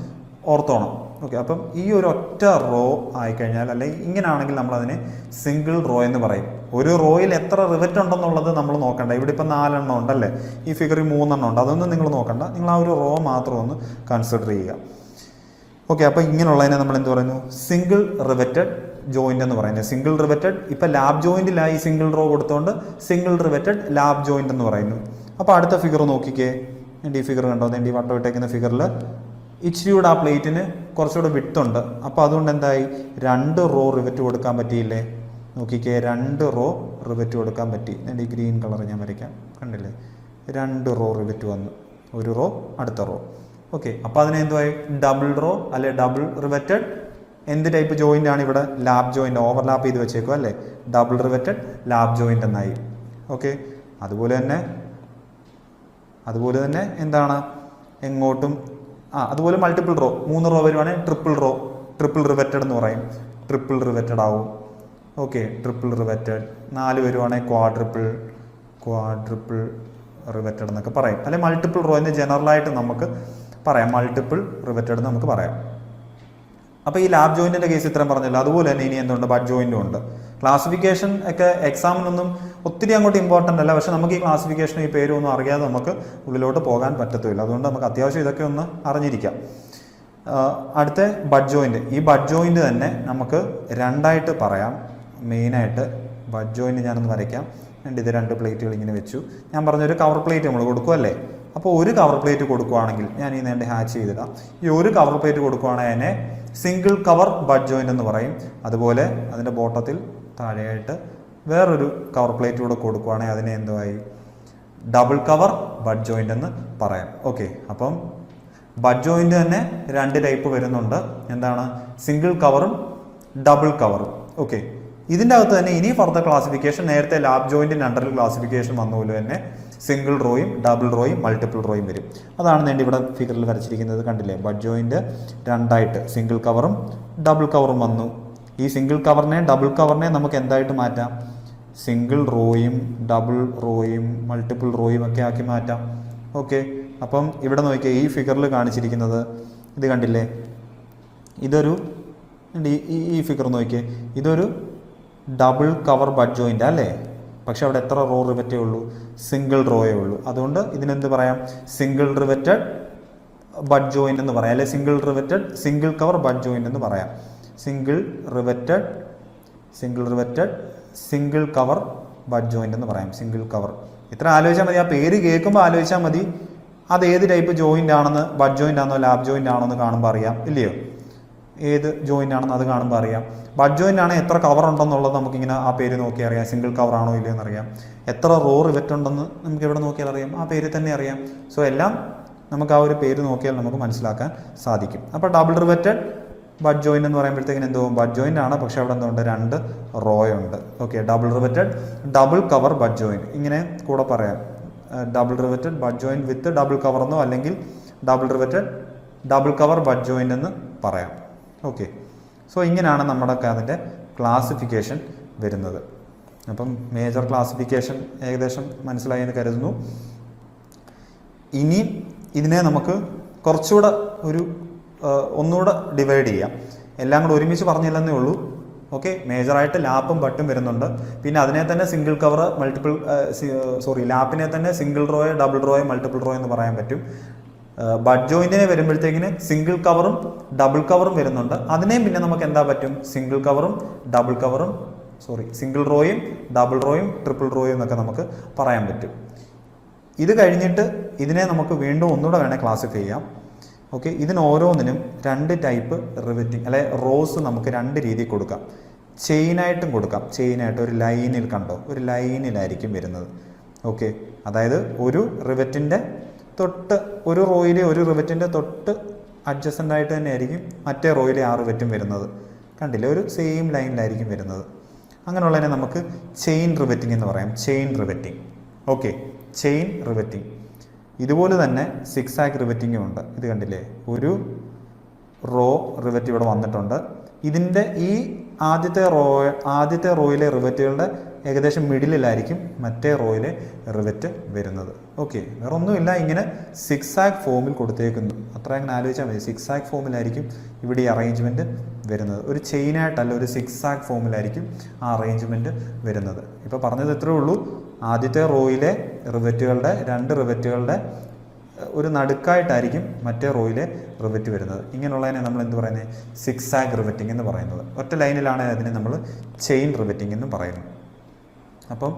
ഓർത്തോണം. ഓക്കെ, അപ്പം ഈ ഒരു ഒറ്റ റോ ആയിക്കഴിഞ്ഞാൽ, അല്ലെങ്കിൽ ഇങ്ങനെയാണെങ്കിൽ നമ്മളതിനെ സിംഗിൾ റോ എന്ന് പറയും. ഒരു റോയിൽ എത്ര റിവറ്റ് ഉണ്ടെന്നുള്ളത് നമ്മൾ നോക്കണ്ട. ഇവിടെ ഇപ്പം 4 എണ്ണം ഉണ്ടല്ലേ, ഈ ഫിഗറിൽ 3 എണ്ണം ഉണ്ട്. അതൊന്നും നിങ്ങൾ നോക്കണ്ട, നിങ്ങൾ ആ ഒരു റോ മാത്രം ഒന്ന് കൺസിഡർ ചെയ്യുക. ഓക്കെ, അപ്പോൾ ഇങ്ങനെയുള്ളതിനെ നമ്മൾ എന്ത് പറയുന്നു, സിംഗിൾ റിവറ്റഡ് ജോയിൻ്റ് എന്ന് പറയുന്നത്. സിംഗിൾ റിവറ്റഡ്, ഇപ്പം ലാബ് ജോയിൻറ്റിലായി സിംഗിൾ റോ കൊടുത്തുകൊണ്ട് സിംഗിൾ റിവറ്റഡ് ലാബ് ജോയിൻ്റ് എന്ന് പറയുന്നു. അപ്പോൾ അടുത്ത ഫിഗർ നോക്കിക്കേ, എൻ്റെ ഈ ഫിഗർ കണ്ടോ, എൻ്റെ ഈ വട്ടം ഇട്ടേക്കുന്ന ഫിഗറിൽ ഇച്ചിരിയുടെ ആ പ്ലേറ്റിന് കുറച്ചുകൂടെ വിട്ടുണ്ട്. അപ്പോൾ അതുകൊണ്ട് എന്തായി, 2 റോ റിവറ്റ് കൊടുക്കാൻ പറ്റിയില്ലേ. നോക്കിക്കേ, 2 റോ റിവറ്റ് കൊടുക്കാൻ പറ്റി. എൻ്റെ ഈ ഗ്രീൻ കളർ ഞാൻ വരയ്ക്കാം, കണ്ടില്ലേ, 2 റോ റിവറ്റ് വന്നു. ഒരു റോ, അടുത്ത റോ. ഓക്കെ, അപ്പോൾ അതിനെ എന്തുവായി, ഡബിൾ റോ അല്ലെ ഡബിൾ റിവറ്റഡ്. എന്ത് ടൈപ്പ് ജോയിൻ്റ് ആണ് ഇവിടെ, ലാബ് ജോയിൻ്റ്. ഓവർലാപ്പ് ചെയ്ത് വെച്ചേക്കും അല്ലേ, ഡബിൾ റിവറ്റഡ് ലാബ് ജോയിൻ്റ് എന്നായി. ഓക്കെ, അതുപോലെ തന്നെ എന്താണ്, എങ്ങോട്ടും അതുപോലെ മൾട്ടിപ്പിൾ റോ, 3 റോ വരുവാണെങ്കിൽ ട്രിപ്പിൾ റിവറ്റഡ് എന്ന് പറയും. ട്രിപ്പിൾ റിവറ്റഡ് ആവും. Okay, triple riveted. 4 വരുവാണെങ്കിൽ ക്വാഡ്രിപ്പിൾ റിവറ്റഡ് എന്നൊക്കെ പറയും. അല്ലെങ്കിൽ മൾട്ടിപ്പിൾ റോ എന്ന് ജനറലായിട്ട് നമുക്ക് പറയാം, മൾട്ടിപ്പിൾ റിവറ്റഡ് എന്ന് നമുക്ക് പറയാം. അപ്പോൾ ഈ ലാബ് ജോയിൻറ്റിൻ്റെ കേസ് ഇത്രയും പറഞ്ഞല്ലോ. അതുപോലെ തന്നെ ഇനി എന്തുണ്ട്, ബഡ് ജോയിൻറ്റും ഉണ്ട്. ക്ലാസിഫിക്കേഷൻ ഒക്കെ എക്സാമിനൊന്നും ഒത്തിരി അങ്ങോട്ട് ഇമ്പോർട്ടൻ്റ് അല്ല. പക്ഷെ നമുക്ക് ഈ ക്ലാസിഫിക്കേഷൻ, ഈ പേരും ഒന്നും അറിയാതെ നമുക്ക് ഉള്ളിലോട്ട് പോകാൻ പറ്റത്തില്ല. അതുകൊണ്ട് നമുക്ക് അത്യാവശ്യം ഇതൊക്കെ ഒന്ന് അറിഞ്ഞിരിക്കാം. അടുത്ത ബഡ് ജോയിൻറ്റ്. ഈ ബഡ് ജോയിൻറ്റ് തന്നെ നമുക്ക് 2ആയിട്ട് പറയാം. മെയിനായിട്ട് ബഡ് ജോയിൻറ്റ് ഞാനൊന്ന് വരയ്ക്കാം. ഇത് 2 പ്ലേറ്റുകൾ ഇങ്ങനെ വെച്ചു. ഞാൻ പറഞ്ഞൊരു കവർ പ്ലേറ്റ് നമ്മൾ കൊടുക്കുമല്ലേ. അപ്പോൾ ഒരു കവർ പ്ലേറ്റ് കൊടുക്കുകയാണെങ്കിൽ, ഞാൻ ഈ നേരെ ഹാച്ച് ചെയ്തിടാം. ഈ ഒരു കവർ പ്ലേറ്റ് കൊടുക്കുകയാണെങ്കിൽ അതിനെ സിംഗിൾ കവർ ബഡ് ജോയിൻ്റ് എന്ന് പറയും. അതുപോലെ അതിൻ്റെ ബോട്ടത്തിൽ താഴെയായിട്ട് വേറൊരു കവർ പ്ലേറ്റ് കൂടെ കൊടുക്കുകയാണെങ്കിൽ അതിനെ എന്തുവായി, ഡബിൾ കവർ ബഡ് ജോയിൻ്റ് എന്ന് പറയാം. ഓക്കെ, അപ്പം ബഡ് ജോയിൻ്റ് തന്നെ 2 ടൈപ്പ് വരുന്നുണ്ട്. എന്താണ്, സിംഗിൾ കവറും ഡബിൾ കവറും. ഓക്കെ, ഇതിൻ്റെ അകത്ത് തന്നെ ഇനി ഫർദർ ക്ലാസിഫിക്കേഷൻ, നേരത്തെ ലാബ് ജോയിൻറ്റിൻ്റെ അണ്ടറിൽ ക്ലാസിഫിക്കേഷൻ വന്നപോലെ തന്നെ സിംഗിൾ റോയും ഡബിൾ റോയും മൾട്ടിപ്പിൾ റോയും വരും. അതാണ് ഞാൻ ഇവിടെ ഫിഗറിൽ വരച്ചിരിക്കുന്നത്, കണ്ടില്ലേ. ബഡ് ജോയിൻറ്റ് 2ആയിട്ട് സിംഗിൾ കവറും ഡബിൾ കവറും വന്നു. ഈ സിംഗിൾ കവറിനെ, ഡബിൾ കവറിനെ നമുക്ക് എന്തായിട്ട് മാറ്റാം, സിംഗിൾ റോയും ഡബിൾ റോയും മൾട്ടിപ്പിൾ റോയും ഒക്കെ ആക്കി മാറ്റാം. ഓക്കെ, അപ്പം ഇവിടെ നോക്കിയാൽ ഈ ഫിഗറിൽ കാണിച്ചിരിക്കുന്നത് ഇത് കണ്ടില്ലേ, ഇതൊരു ഈ ഫിഗർ നോക്കിയേ, ഇതൊരു ഡബിൾ കവർ ബഡ് ജോയിൻ്റ് അല്ലേ. പക്ഷെ അവിടെ എത്ര റോ റിവറ്റേ ഉള്ളൂ, സിംഗിൾ റോയേ ഉള്ളൂ. അതുകൊണ്ട് ഇതിനെന്ത് പറയാം, സിംഗിൾ റിവറ്റഡ് ബഡ് ജോയിൻ്റ് എന്ന് പറയാം, അല്ലെ സിംഗിൾ കവർ ബഡ് ജോയിൻ്റ് എന്ന് പറയാം. Single riveted single cover bud joint എന്ന് പറയാം. Single cover. ഇത്ര ആലോചിച്ചാൽ മതി. ആ പേര് കേൾക്കുമ്പോൾ ആലോചിച്ചാൽ മതി അത് ഏത് ടൈപ്പ് ജോയിൻ്റ് ആണെന്ന്. ബഡ് ജോയിൻ്റ് ആണോ ലാബ് ജോയിൻ്റ് ആണോ എന്ന് കാണുമ്പോൾ അറിയാം, ഇല്ലയോ. ഏത് ജോയിൻ്റ് ആണെന്ന് അത് കാണുമ്പോൾ അറിയാം. ബഡ് ജോയിൻ്റ് ആണ് എത്ര കവർ ഉണ്ടെന്നുള്ളത് നമുക്കിങ്ങനെ ആ പേര് നോക്കി അറിയാം. സിംഗിൾ കവർ ആണോ ഇല്ലയോ എന്നറിയാം. എത്ര റോ റിവറ്റ് ഉണ്ടെന്ന് നമുക്ക് എവിടെ നോക്കിയാൽ അറിയാം, ആ പേര് തന്നെ അറിയാം. സോ എല്ലാം നമുക്ക് ആ ഒരു പേര് നോക്കിയാൽ നമുക്ക് മനസ്സിലാക്കാൻ സാധിക്കും. അപ്പോൾ ഡബിൾ റിവറ്റഡ് ബഡ് ജോയിൻ്റ് എന്ന് പറയുമ്പോഴത്തേക്കിന് എന്തോ ബഡ് ജോയിൻ്റ് ആണ്, പക്ഷെ അവിടെ എന്തുണ്ട്, 2 റോ ഉണ്ട്. Okay, double riveted double cover bud joint ഇങ്ങനെ കൂടെ പറയാം. Double riveted bud joint with double cover എന്നോ അല്ലെങ്കിൽ double riveted double cover bud joint എന്ന് പറയാം. ഓക്കെ, സോ ഇങ്ങനെയാണ് നമ്മുടെ അതിൻ്റെ ക്ലാസിഫിക്കേഷൻ വരുന്നത്. അപ്പം മേജർ ക്ലാസിഫിക്കേഷൻ ഏകദേശം മനസ്സിലായി എന്ന് കരുതുന്നു. ഇനി ഇതിനെ നമുക്ക് കുറച്ചുകൂടെ ഒന്നുകൂടെ ഡിവൈഡ് ചെയ്യാം. എല്ലാം കൂടെ ഒരുമിച്ച് പറഞ്ഞില്ലെന്നേ ഉള്ളൂ. ഓക്കെ, മേജറായിട്ട് ലാപ്പും ബട്ടും വരുന്നുണ്ട്. പിന്നെ അതിനെ തന്നെ സിംഗിൾ കവർ ലാപ്പിനെ തന്നെ സിംഗിൾ റോയോ ഡബിൾ റോയോ മൾട്ടിപ്പിൾ റോയോ എന്ന് പറയാൻ പറ്റും. ബഡ് ജോയിന്റിനെ വരുമ്പോഴത്തേക്കിന് സിംഗിൾ കവറും ഡബിൾ കവറും വരുന്നുണ്ട്. അതിനെയും പിന്നെ നമുക്ക് എന്താ പറ്റും, സിംഗിൾ റോയും ഡബിൾ റോയും ട്രിപ്പിൾ റോയും എന്നൊക്കെ നമുക്ക് പറയാൻ പറ്റും. ഇത് കഴിഞ്ഞിട്ട് ഇതിനെ നമുക്ക് വീണ്ടും ഒന്നുകൂടെ വേണേൽ ക്ലാസിഫൈ ചെയ്യാം. ഓക്കെ, ഇതിന് ഓരോന്നിനും 2 ടൈപ്പ് റിവറ്റിംഗ് അല്ലെ റോസ് നമുക്ക് 2 രീതിയിൽ കൊടുക്കാം. ചെയിനായിട്ടും കൊടുക്കാം. ചെയിനായിട്ട് ഒരു ലൈനിൽ കണ്ടോ, ഒരു ലൈനിലായിരിക്കും വരുന്നത്. ഓക്കെ, അതായത് ഒരു റിവറ്റിൻ്റെ തൊട്ട് ഒരു റോയിലെ ഒരു റിവറ്റിൻ്റെ തൊട്ട് അഡ്ജസ്റ്റൻ്റ് ആയിട്ട് തന്നെ ആയിരിക്കും മറ്റേ റോയിലെ ആ റിവറ്റും വരുന്നത്. കണ്ടില്ലേ, ഒരു സെയിം ലൈനിലായിരിക്കും വരുന്നത്. അങ്ങനെയുള്ളതിനെ നമുക്ക് ചെയിൻ റിവറ്റിംഗ് എന്ന് പറയാം. Chain riveting. Okay, chain riveting. ഇതുപോലെ തന്നെ 6 ആക്ക് റിവറ്റിംഗും ഉണ്ട്. ഇത് കണ്ടില്ലേ, ഒരു റോ റിവറ്റ് ഇവിടെ വന്നിട്ടുണ്ട്. ഇതിൻ്റെ ഈ ആദ്യത്തെ റോയിലെ റിവറ്റുകളുടെ ഏകദേശം മിഡിലായിരിക്കും മറ്റേ റോയിലെ റിവറ്റ് വരുന്നത്. ഓക്കെ, വേറെ ഒന്നുമില്ല, ഇങ്ങനെ 6 ആക്ക് ഫോമിൽ കൊടുത്തേക്കുന്നു. അത്ര അങ്ങനെ ആലോചിച്ചാൽ മതി. 6 ആക്ക് ഫോമിലായിരിക്കും ഇവിടെ ഈ അറേഞ്ച്മെൻറ്റ് വരുന്നത്. ഒരു ചെയിനായിട്ടല്ല, ഒരു 6 ആക്ക് ഫോമിലായിരിക്കും ആ അറേഞ്ച്മെൻറ്റ് വരുന്നത്. ഇപ്പോൾ പറഞ്ഞത് ഇത്രയേ ഉള്ളൂ. ആദ്യത്തെ റോയിലെ റിവറ്റുകളുടെ 2 റിവറ്റുകളുടെ ഒരു നടുക്കായിട്ടായിരിക്കും മറ്റേ റോയിലെ റിവറ്റ് വരുന്നത്. ഇങ്ങനെയുള്ളതിനെ നമ്മൾ എന്ത് പറയുന്നത്, 6 ആക്ക് റിവറ്റിംഗ് എന്ന് പറയുന്നത്. ഒറ്റ ലൈനിലാണ് അതിനെ നമ്മൾ ചെയിൻ റിവറ്റിംഗ് എന്ന് പറയുന്നത്. അപ്പം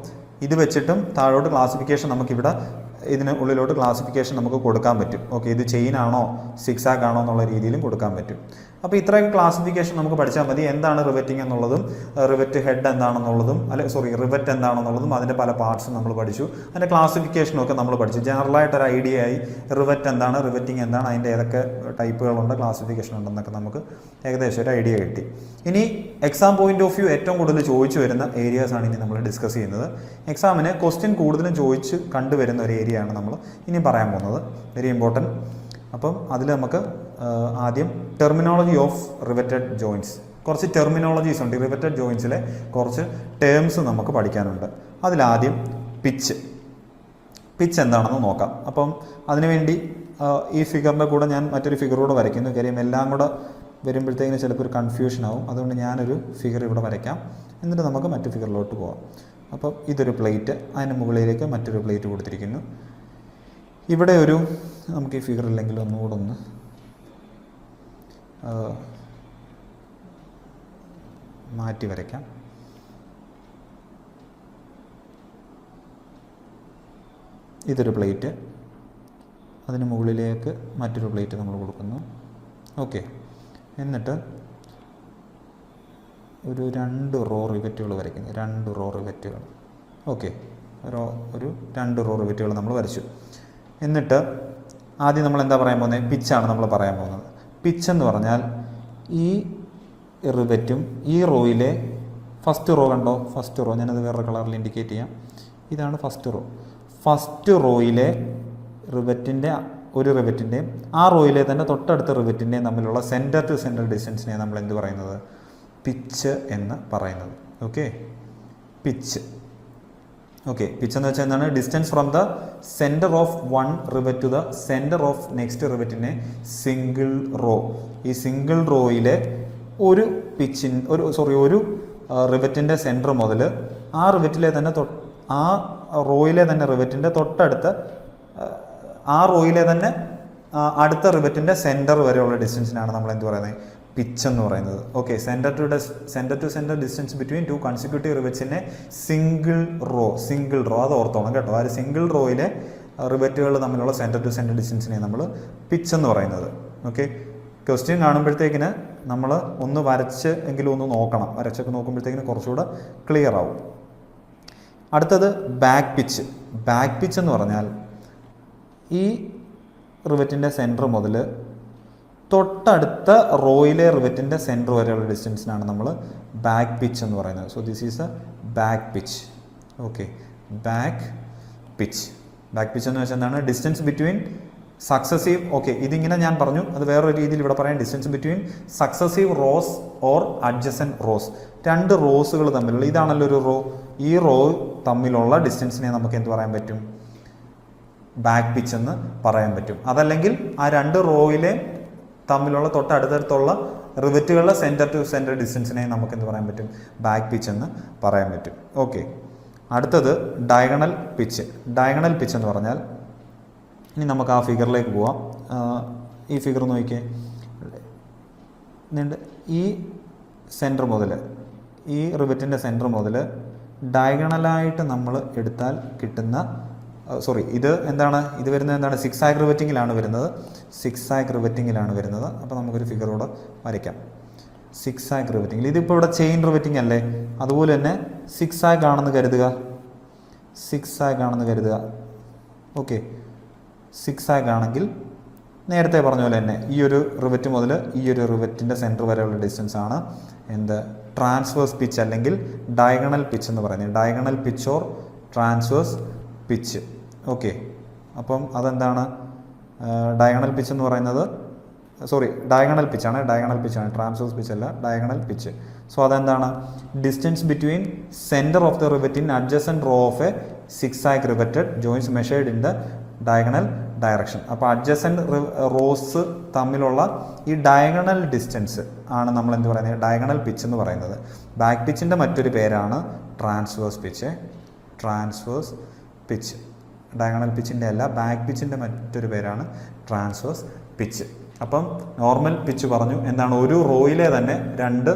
ഇത് വെച്ചിട്ടും താഴോട്ട് ക്ലാസിഫിക്കേഷൻ നമുക്കിവിടെ ഇതിന് ഉള്ളിലോട്ട് ക്ലാസിഫിക്കേഷൻ നമുക്ക് കൊടുക്കാൻ പറ്റും. ഓക്കെ, ഇത് ചെയിൻ ആണോ 6 ആക്ക് ആണോ എന്നുള്ള രീതിയിലും കൊടുക്കാൻ പറ്റും. അപ്പോൾ ഇത്രയൊക്കെ ക്ലാസിഫിക്കേഷൻ നമുക്ക് പഠിച്ചാൽ മതി. എന്താണ് റിവറ്റിംഗ് എന്നുള്ളതും റിവറ്റ് ഹെഡ് എന്താണെന്നുള്ളതും റിവറ്റ് എന്താണെന്നുള്ളതും അതിൻ്റെ പല പാർട്സും നമ്മൾ പഠിച്ചു. അതിൻ്റെ ക്ലാസിഫിക്കേഷനും ഒക്കെ നമ്മൾ പഠിച്ചു. ജനറലായിട്ടൊരു ഐഡിയ ആയി റിവറ്റ് എന്താണ്, റിവറ്റിംഗ് എന്താണ്, അതിൻ്റെ ഏതൊക്കെ ടൈപ്പുകളുണ്ട്, ക്ലാസിഫിക്കേഷൻ ഉണ്ടെന്നൊക്കെ നമുക്ക് ഏകദേശം ഒരു ഐഡിയ കിട്ടി. ഇനി എക്സാം പോയിന്റ് ഓഫ് വ്യൂ ഏറ്റവും കൂടുതൽ ചോദിച്ചു വരുന്ന ഏരിയാസാണ് ഇനി നമ്മൾ ഡിസ്കസ് ചെയ്യുന്നത്. എക്സാമിന് ക്വസ്റ്റ്യൻ കൂടുതലും ചോദിച്ച് കണ്ടുവരുന്ന ഒരു ഏരിയയാണ് നമ്മൾ ഇനി പറയാൻ പോകുന്നത്. Very important. അപ്പം അതിൽ നമുക്ക് ആദ്യം ടെർമിനോളജി ഓഫ് റിവറ്റഡ് ജോയിൻറ്റ്സ്. കുറച്ച് ടെർമിനോളജീസ് ഉണ്ട്. റിവറ്റഡ് ജോയിൻറ്റ്സിലെ കുറച്ച് ടേംസ് നമുക്ക് പഠിക്കാനുണ്ട്. അതിലാദ്യം പിച്ച് എന്താണെന്ന് നോക്കാം. അപ്പം അതിനുവേണ്ടി ഈ ഫിഗറിൻ്റെ കൂടെ ഞാൻ മറ്റൊരു ഫിഗറൂടെ വരയ്ക്കുന്നു. കാര്യം എല്ലാം കൂടെ വരുമ്പോഴത്തേക്കിന് ചിലപ്പോൾ ഒരു കൺഫ്യൂഷൻ ആവും. അതുകൊണ്ട് ഞാനൊരു ഫിഗർ ഇവിടെ വരയ്ക്കാം. എന്നിട്ട് നമുക്ക് മറ്റു ഫിഗറിലോട്ട് പോകാം. അപ്പം ഇതൊരു പ്ലേറ്റ്, അതിന് മുകളിലേക്ക് മറ്റൊരു പ്ലേറ്റ് കൊടുത്തിരിക്കുന്നു. ഇവിടെ നമുക്ക് ഈ ഫിഗർ ഇല്ലെങ്കിൽ ഒന്നുകൂടെ ഒന്ന് മാറ്റി വരയ്ക്കാം. ഇതൊരു പ്ലേറ്റ്, അതിന് മുകളിലേക്ക് മറ്റൊരു പ്ലേറ്റ് നമ്മൾ കൊടുക്കുന്നു. ഓക്കെ, എന്നിട്ട് ഒരു 2 റോ റിവറ്റുകൾ വരയ്ക്കുന്നു. 2 റോ റിവറ്റുകൾ. ഓക്കെ, ഒരു 2 റോ റിവറ്റുകൾ നമ്മൾ വരച്ചു. എന്നിട്ട് ആദ്യം നമ്മൾ എന്താ പറയാൻ പോകുന്നത്, പിച്ചാണ് നമ്മൾ പറയാൻ പോകുന്നത്. പിച്ച് എന്ന് പറഞ്ഞാൽ ഈ റിവറ്റും ഈ റോയിലെ ഫസ്റ്റ് റോ കണ്ടോ, ഫസ്റ്റ് റോ ഞാനത് വേറൊരു കളറിൽ ഇൻഡിക്കേറ്റ് ചെയ്യാം. ഇതാണ് ഫസ്റ്റ് റോ. ഫസ്റ്റ് റോയിലെ റിവറ്റിൻ്റെ ഒരു റിവറ്റിൻ്റെയും ആ റോയിലെ തന്നെ തൊട്ടടുത്ത റിവറ്റിൻ്റെയും തമ്മിലുള്ള സെൻറ്റർ ടു സെൻറ്റർ ഡിസ്റ്റൻസിനെ നമ്മൾ എന്ത് പറയുന്നത്, പിച്ച് എന്ന് പറയുന്നത്. Okay, pitch. ഓക്കെ, പിച്ച് എന്ന് വെച്ചാൽ എന്താണ്, distance from the centre of one rivet to the centre of next റിവറ്റിനെ സിംഗിൾ റോ. ഈ സിംഗിൾ റോയിലെ ഒരു ഒരു റിവറ്റിൻ്റെ സെൻറ്റർ മുതൽ ആ റിവറ്റിലെ തന്നെ ആ റോയിലെ തന്നെ റിവറ്റിൻ്റെ തൊട്ടടുത്ത ആ റോയിലെ തന്നെ അടുത്ത റിവറ്റിൻ്റെ സെൻറ്റർ വരെയുള്ള ഡിസ്റ്റൻസിനാണ് നമ്മൾ എന്ത് പറയുന്നത്, പിച്ച് എന്ന് പറയുന്നത്. Okay, centre to centre distance between 2 consecutive റിവറ്റ്സിനെ സിംഗിൾ റോ അത് ഓർത്തോണം കേട്ടോ. ആ ഒരു സിംഗിൾ റോയിലെ റിവറ്റുകൾ തമ്മിലുള്ള സെൻറ്റർ ടു സെൻറ്റർ ഡിസ്റ്റൻസിനെ നമ്മൾ പിച്ച് എന്ന് പറയുന്നത്. ഓക്കെ, ക്വസ്റ്റ്യൻ കാണുമ്പോഴത്തേക്കിന് നമ്മൾ ഒന്ന് വരച്ച് എങ്കിലും ഒന്ന് നോക്കണം. വരച്ചൊക്കെ നോക്കുമ്പോഴത്തേക്കിന് കുറച്ചുകൂടെ ക്ലിയർ ആവും. അടുത്തത് ബാക്ക് പിച്ച്. ബാക്ക് പിച്ച് എന്ന് പറഞ്ഞാൽ ഈ റിവറ്റിൻ്റെ സെൻറ്റർ മുതൽ തൊട്ടടുത്ത റോയിലെ റിവറ്റിൻ്റെ സെൻറ്റർ വരെയുള്ള ഡിസ്റ്റൻസിനാണ് നമ്മൾ ബാക്ക് പിച്ച് എന്ന് പറയുന്നത്. So this is A back pitch. Okay, back pitch എന്ന് വെച്ചാൽ എന്താണ്, ഡിസ്റ്റൻസ് ബിറ്റ്വീൻ സക്സസീവ്. ഓക്കെ, ഇതിങ്ങനെ ഞാൻ പറഞ്ഞു, അത് വേറൊരു രീതിയിൽ ഇവിടെ പറയാം. Distance between successive rose or adjacent rose. 2 റോസുകൾ തമ്മിലുള്ള, ഇതാണല്ലോ ഒരു റോ, ഈ റോ തമ്മിലുള്ള ഡിസ്റ്റൻസിനെ നമുക്ക് എന്ത് പറയാൻ പറ്റും, ബാക്ക് പിച്ച് എന്ന് പറയാൻ പറ്റും. അതല്ലെങ്കിൽ ആ രണ്ട് റോയിലെ തമ്മിലുള്ള തൊട്ടടുത്തടുത്തുള്ള റിവറ്റുകളുടെ സെൻറ്റർ ടു സെൻറ്റർ ഡിസ്റ്റൻസിനെ നമുക്ക് എന്ത് പറയാൻ പറ്റും? ബാക്ക് പിച്ച് എന്ന് പറയാൻ പറ്റും. ഓക്കെ, അടുത്തത് ഡയഗണൽ പിച്ച്. ഡയഗണൽ പിച്ച് എന്ന് പറഞ്ഞാൽ, ഇനി നമുക്ക് ആ ഫിഗറിലേക്ക് പോവാം. ഈ ഫിഗർ നോക്കിയേ, ഈ സെൻറ്റർ മുതൽ, ഈ റിവറ്റിൻ്റെ സെൻറ്റർ മുതൽ ഡയഗണലായിട്ട് നമ്മൾ എടുത്താൽ കിട്ടുന്ന, ഇത് എന്താണ്, ഇത് വരുന്നത് എന്താണ്? 6 ആഗ് റിവറ്റിങ്ങിലാണ് വരുന്നത്. 6 ആഗ് റിവറ്റിങ്ങിലാണ് വരുന്നത്. അപ്പോൾ നമുക്കൊരു ഫിഗർ കൂടെ വരയ്ക്കാം. 6 ആഗ് റിവറ്റിങ്ങിൽ, ഇതിപ്പോൾ ഇവിടെ ചെയിൻ റിവറ്റിംഗ് അല്ലേ, അതുപോലെ തന്നെ 6 ആഗ് ആണെന്ന് കരുതുക. 6 ആഗ് ആണെന്ന് കരുതുക. ഓക്കെ, 6 ആഗ് ആണെങ്കിൽ നേരത്തെ പറഞ്ഞ പോലെ തന്നെ ഈ ഒരു റിവറ്റ് മുതൽ ഈ ഒരു റിവറ്റിൻ്റെ സെൻറ്റർ വരെയുള്ള ഡിസ്റ്റൻസ് ആണ് എന്ത്? ട്രാൻസ്വേഴ്സ് പിച്ച് അല്ലെങ്കിൽ ഡയഗണൽ പിച്ച് എന്ന് പറയുന്നത്. Diagonal pitch or transverse pitch. Okay, അപ്പം അതെന്താണ്? ഡയഗണൽ പിച്ച് എന്ന് പറയുന്നത്, ഡയഗണൽ പിച്ചാണ്. ട്രാൻസ്വേഴ്സ് പിച്ച് അല്ല, ഡയഗണൽ പിച്ച്. സോ അതെന്താണ്? Distance between centre of the rivet in adjacent row of a 6 ആഗ് riveted joints measured in the diagonal direction. അപ്പോൾ adjacent rows തമ്മിലുള്ള ഈ ഡയഗണൽ ഡിസ്റ്റൻസ് ആണ് നമ്മൾ എന്ത് പറയുന്നത്? ഡയഗണൽ പിച്ച് എന്ന് പറയുന്നത്. ബാക്ക് പിച്ചിൻ്റെ മറ്റൊരു പേരാണ് transverse pitch. Transverse pitch, diagonal പിച്ചിൻ്റെ അല്ല, ബാക്ക് പിച്ചിൻ്റെ മറ്റൊരു പേരാണ് ട്രാൻസ്വേഴ്സ് പിച്ച്. അപ്പം നോർമൽ പിച്ച് പറഞ്ഞു, എന്താണ്? ഒരു റോയിലെ തന്നെ രണ്ട്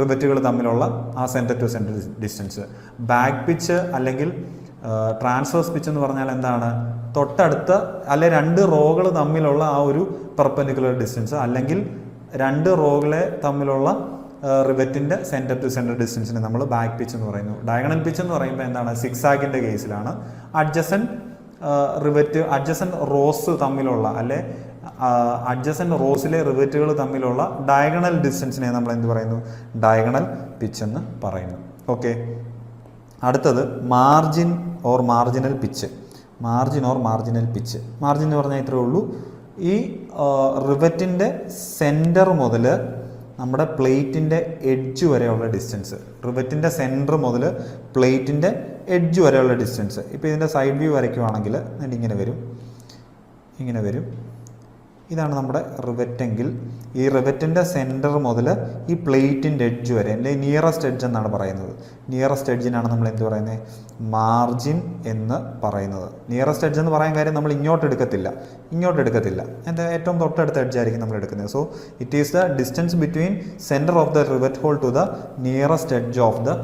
റിവറ്റുകൾ തമ്മിലുള്ള ആ centre to centre distance. Back pitch അല്ലെങ്കിൽ ട്രാൻസ്വേഴ്സ് പിച്ച് എന്ന് പറഞ്ഞാൽ എന്താണ്? തൊട്ടടുത്ത അല്ലെ രണ്ട് റോകൾ തമ്മിലുള്ള ആ ഒരു പെർപെൻഡിക്കുലർ ഡിസ്റ്റൻസ്, അല്ലെങ്കിൽ രണ്ട് റോകളെ തമ്മിലുള്ള റിവറ്റിൻ്റെ സെൻറ്റർ ടു സെൻറ്റർ ഡിസ്റ്റൻസിന് നമ്മൾ ബാക്ക് പിച്ച് എന്ന് പറയുന്നു. ഡയഗണൽ പിച്ച് എന്ന് പറയുമ്പോൾ എന്താണ്? 6 ആഗിൻ്റെ കേസിലാണ് അഡ്ജസൻറ്റ് റോസ് തമ്മിലുള്ള അല്ലെ അഡ്ജസൻറ്റ് റോസിലെ റിവറ്റുകൾ തമ്മിലുള്ള ഡയഗണൽ ഡിസ്റ്റൻസിനെ നമ്മൾ എന്ത് പറയുന്നു? ഡയഗണൽ പിച്ച് എന്ന് പറയുന്നു. ഓക്കെ, അടുത്തത് margin or marginal pitch. Margin എന്ന് പറഞ്ഞാൽ ഇത്രയേ ഉള്ളൂ. ഈ റിവറ്റിൻ്റെ സെൻറ്റർ മുതൽ നമ്മുടെ പ്ലേറ്റിൻ്റെ എഡ്ജ് വരെയുള്ള ഡിസ്റ്റൻസ്. റിവറ്റിൻ്റെ സെൻറ്റർ മുതൽ പ്ലേറ്റിൻ്റെ എഡ്ജ് വരെയുള്ള ഡിസ്റ്റൻസ്. ഇപ്പോൾ ഇതിൻ്റെ സൈഡ് വ്യൂ വരയ്ക്കുവാണെങ്കിൽ ഇങ്ങനെ വരും. ഇതാണ് നമ്മുടെ റിവറ്റെങ്കിൽ ഈ റിവറ്റിൻ്റെ സെൻറ്റർ മുതൽ ഈ പ്ലേറ്റിൻ്റെ എഡ്ജ് വരെ, അല്ലെങ്കിൽ നിയറസ്റ്റ് എഡ്ജ് എന്നാണ് പറയുന്നത്. നിയറസ്റ്റ് എഡ്ജിനാണ് നമ്മൾ എന്ത് പറയുന്നത്? മാർജിൻ എന്ന് പറയുന്നത്. നിയറസ്റ്റ് എഡ്ജ് എന്ന് പറയാൻ കാര്യം നമ്മൾ ഇങ്ങോട്ട് എടുക്കത്തില്ല. എൻ്റെ ഏറ്റവും തൊട്ടടുത്ത എഡ്ജായിരിക്കും നമ്മൾ എടുക്കുന്നത്. So it is the distance between centre of the rivet hole to the nearest edge of the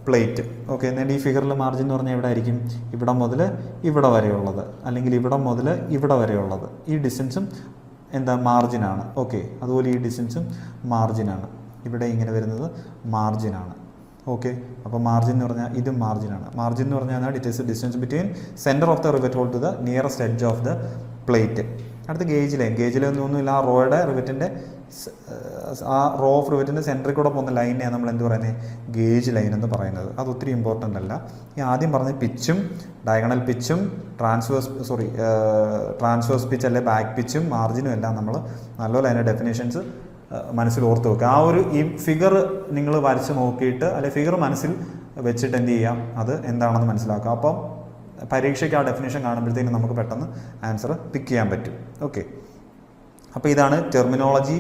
plate. Okay, എന്നിട്ട് ഈ ഫിഗറിൽ മാർജിൻ എന്ന് പറഞ്ഞാൽ എവിടെ ആയിരിക്കും? ഇവിടെ മുതൽ ഇവിടെ വരെയുള്ളത്, അല്ലെങ്കിൽ ഇവിടെ മുതൽ ഇവിടെ വരെയുള്ളത്. ഈ ഡിസ്റ്റൻസും എന്താ? മാർജിനാണ്. ഓക്കെ, അതുപോലെ ഈ ഡിസ്റ്റൻസും മാർജിനാണ്. ഇവിടെ ഇങ്ങനെ വരുന്നത് മാർജിനാണ്. ഓക്കെ, അപ്പോൾ മാർജിൻ എന്ന് പറഞ്ഞാൽ ഇതും മാർജിനാണ്. മാർജിൻ എന്ന് പറഞ്ഞാൽ it is distance between centre of the rivet hole to the nearest edge of the plate. അടുത്ത ഗേജ് ലൈൻ ഒന്നുമില്ല, ആ റോയുടെ റിവറ്റിൻ്റെ ആ റോ ഓഫ് റിവറ്റിൻ്റെ സെൻറ്ററിൽ കൂടെ പോകുന്ന ലൈനെയാണ് നമ്മൾ എന്ത് പറയുന്നത്? ഗേജ് ലൈൻ എന്ന് പറയുന്നത്. അത് ഒത്തിരി ഇമ്പോർട്ടൻ്റ് അല്ല. ഈ ആദ്യം പറഞ്ഞ പിച്ചും ഡയഗണൽ പിച്ചും ട്രാൻസ്വേഴ്സ് പിച്ച് അല്ലെ ബാക്ക് പിച്ചും മാർജിനും എല്ലാം നമ്മൾ നല്ലപോലെ അതിൻ്റെ ഡെഫിനേഷൻസ് മനസ്സിൽ ഓർത്ത് വെക്കുക. ഈ ഫിഗർ നിങ്ങൾ വരച്ച് നോക്കിയിട്ട് അല്ലെ ഫിഗർ മനസ്സിൽ വെച്ചിട്ട് എന്ത് ചെയ്യാം? അത് എന്താണെന്ന് മനസ്സിലാക്കുക. അപ്പം പരീക്ഷയ്ക്ക് ആ ഡെഫിനേഷൻ കാണുമ്പോഴത്തേക്കും നമുക്ക് പെട്ടെന്ന് ആൻസർ പിക്ക് ചെയ്യാൻ പറ്റും. ഓക്കെ, അപ്പോൾ ഇതാണ് ടെർമിനോളജി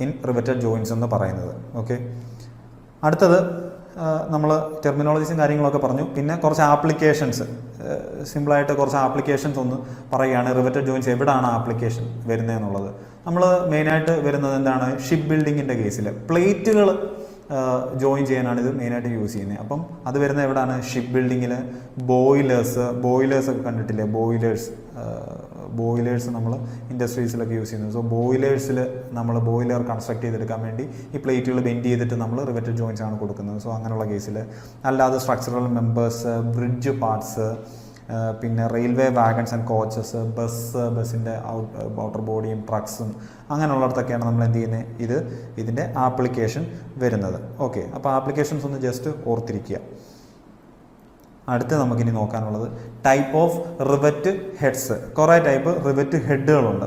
ഇൻ റിവറ്റഡ് ജോയിൻസ് എന്ന് പറയുന്നത്. ഓക്കെ, അടുത്തത് നമ്മൾ ടെർമിനോളജീസും കാര്യങ്ങളൊക്കെ പറഞ്ഞു. പിന്നെ കുറച്ച് ആപ്ലിക്കേഷൻസ്, സിമ്പിളായിട്ട് കുറച്ച് ആപ്ലിക്കേഷൻസ് ഒന്ന് പറയുകയാണ്. റിവറ്റഡ് ജോയിൻസ് എവിടെയാണ് ആപ്ലിക്കേഷൻ വരുന്നതെന്നുള്ളത്. നമ്മൾ മെയിനായിട്ട് വരുന്നത് എന്താണ്? ഷിപ്പ് ബിൽഡിങ്ങിൻ്റെ കേസിൽ പ്ലേറ്റുകൾ ജോയിൻ ചെയ്യാനാണ് ഇത് മെയിനായിട്ട് യൂസ് ചെയ്യുന്നത്. അപ്പം അത് വരുന്നത് എവിടെയാണ്? ഷിപ്പ് ബിൽഡിങ്ങിൽ. ബോയിലേഴ്സൊക്കെ കണ്ടിട്ടില്ലേ? ബോയിലേഴ്സ് നമ്മൾ ഇൻഡസ്ട്രീസിലൊക്കെ യൂസ് ചെയ്യുന്നത്. സോ ബോയിലേഴ്സിൽ നമ്മൾ ബോയിലർ കൺസ്ട്രക്ട് ചെയ്തെടുക്കാൻ വേണ്ടി ഈ പ്ലേറ്റുകൾ ബെൻഡ് ചെയ്തിട്ട് നമ്മൾ റിവറ്റഡ് ജോയിൻസ് ആണ് കൊടുക്കുന്നത്. സോ അങ്ങനെയുള്ള കേസിൽ. അല്ലാതെ സ്ട്രക്ചറൽ മെമ്പേഴ്സ്, ബ്രിഡ്ജ് പാർട്സ്, പിന്നെ റെയിൽവേ വാഗൺസ് ആൻഡ് കോച്ചസ്, ബസ്സിൻ്റെ ഔട്ടർ ബോഡിയും ട്രക്സും അങ്ങനെയുള്ളിടത്തൊക്കെയാണ് നമ്മൾ എന്ത് ചെയ്യുന്നത്? ഇതിൻ്റെ ആപ്ലിക്കേഷൻ വരുന്നത്. ഓക്കെ, അപ്പോൾ ആപ്ലിക്കേഷൻസ് ഒന്ന് ജസ്റ്റ് ഓർത്തിരിക്കുക. അടുത്ത് നമുക്കിനി നോക്കാനുള്ളത് ടൈപ്പ് ഓഫ് റിവറ്റ് ഹെഡ്സ്. കുറേ ടൈപ്പ് റിവറ്റ് ഹെഡുകളുണ്ട്.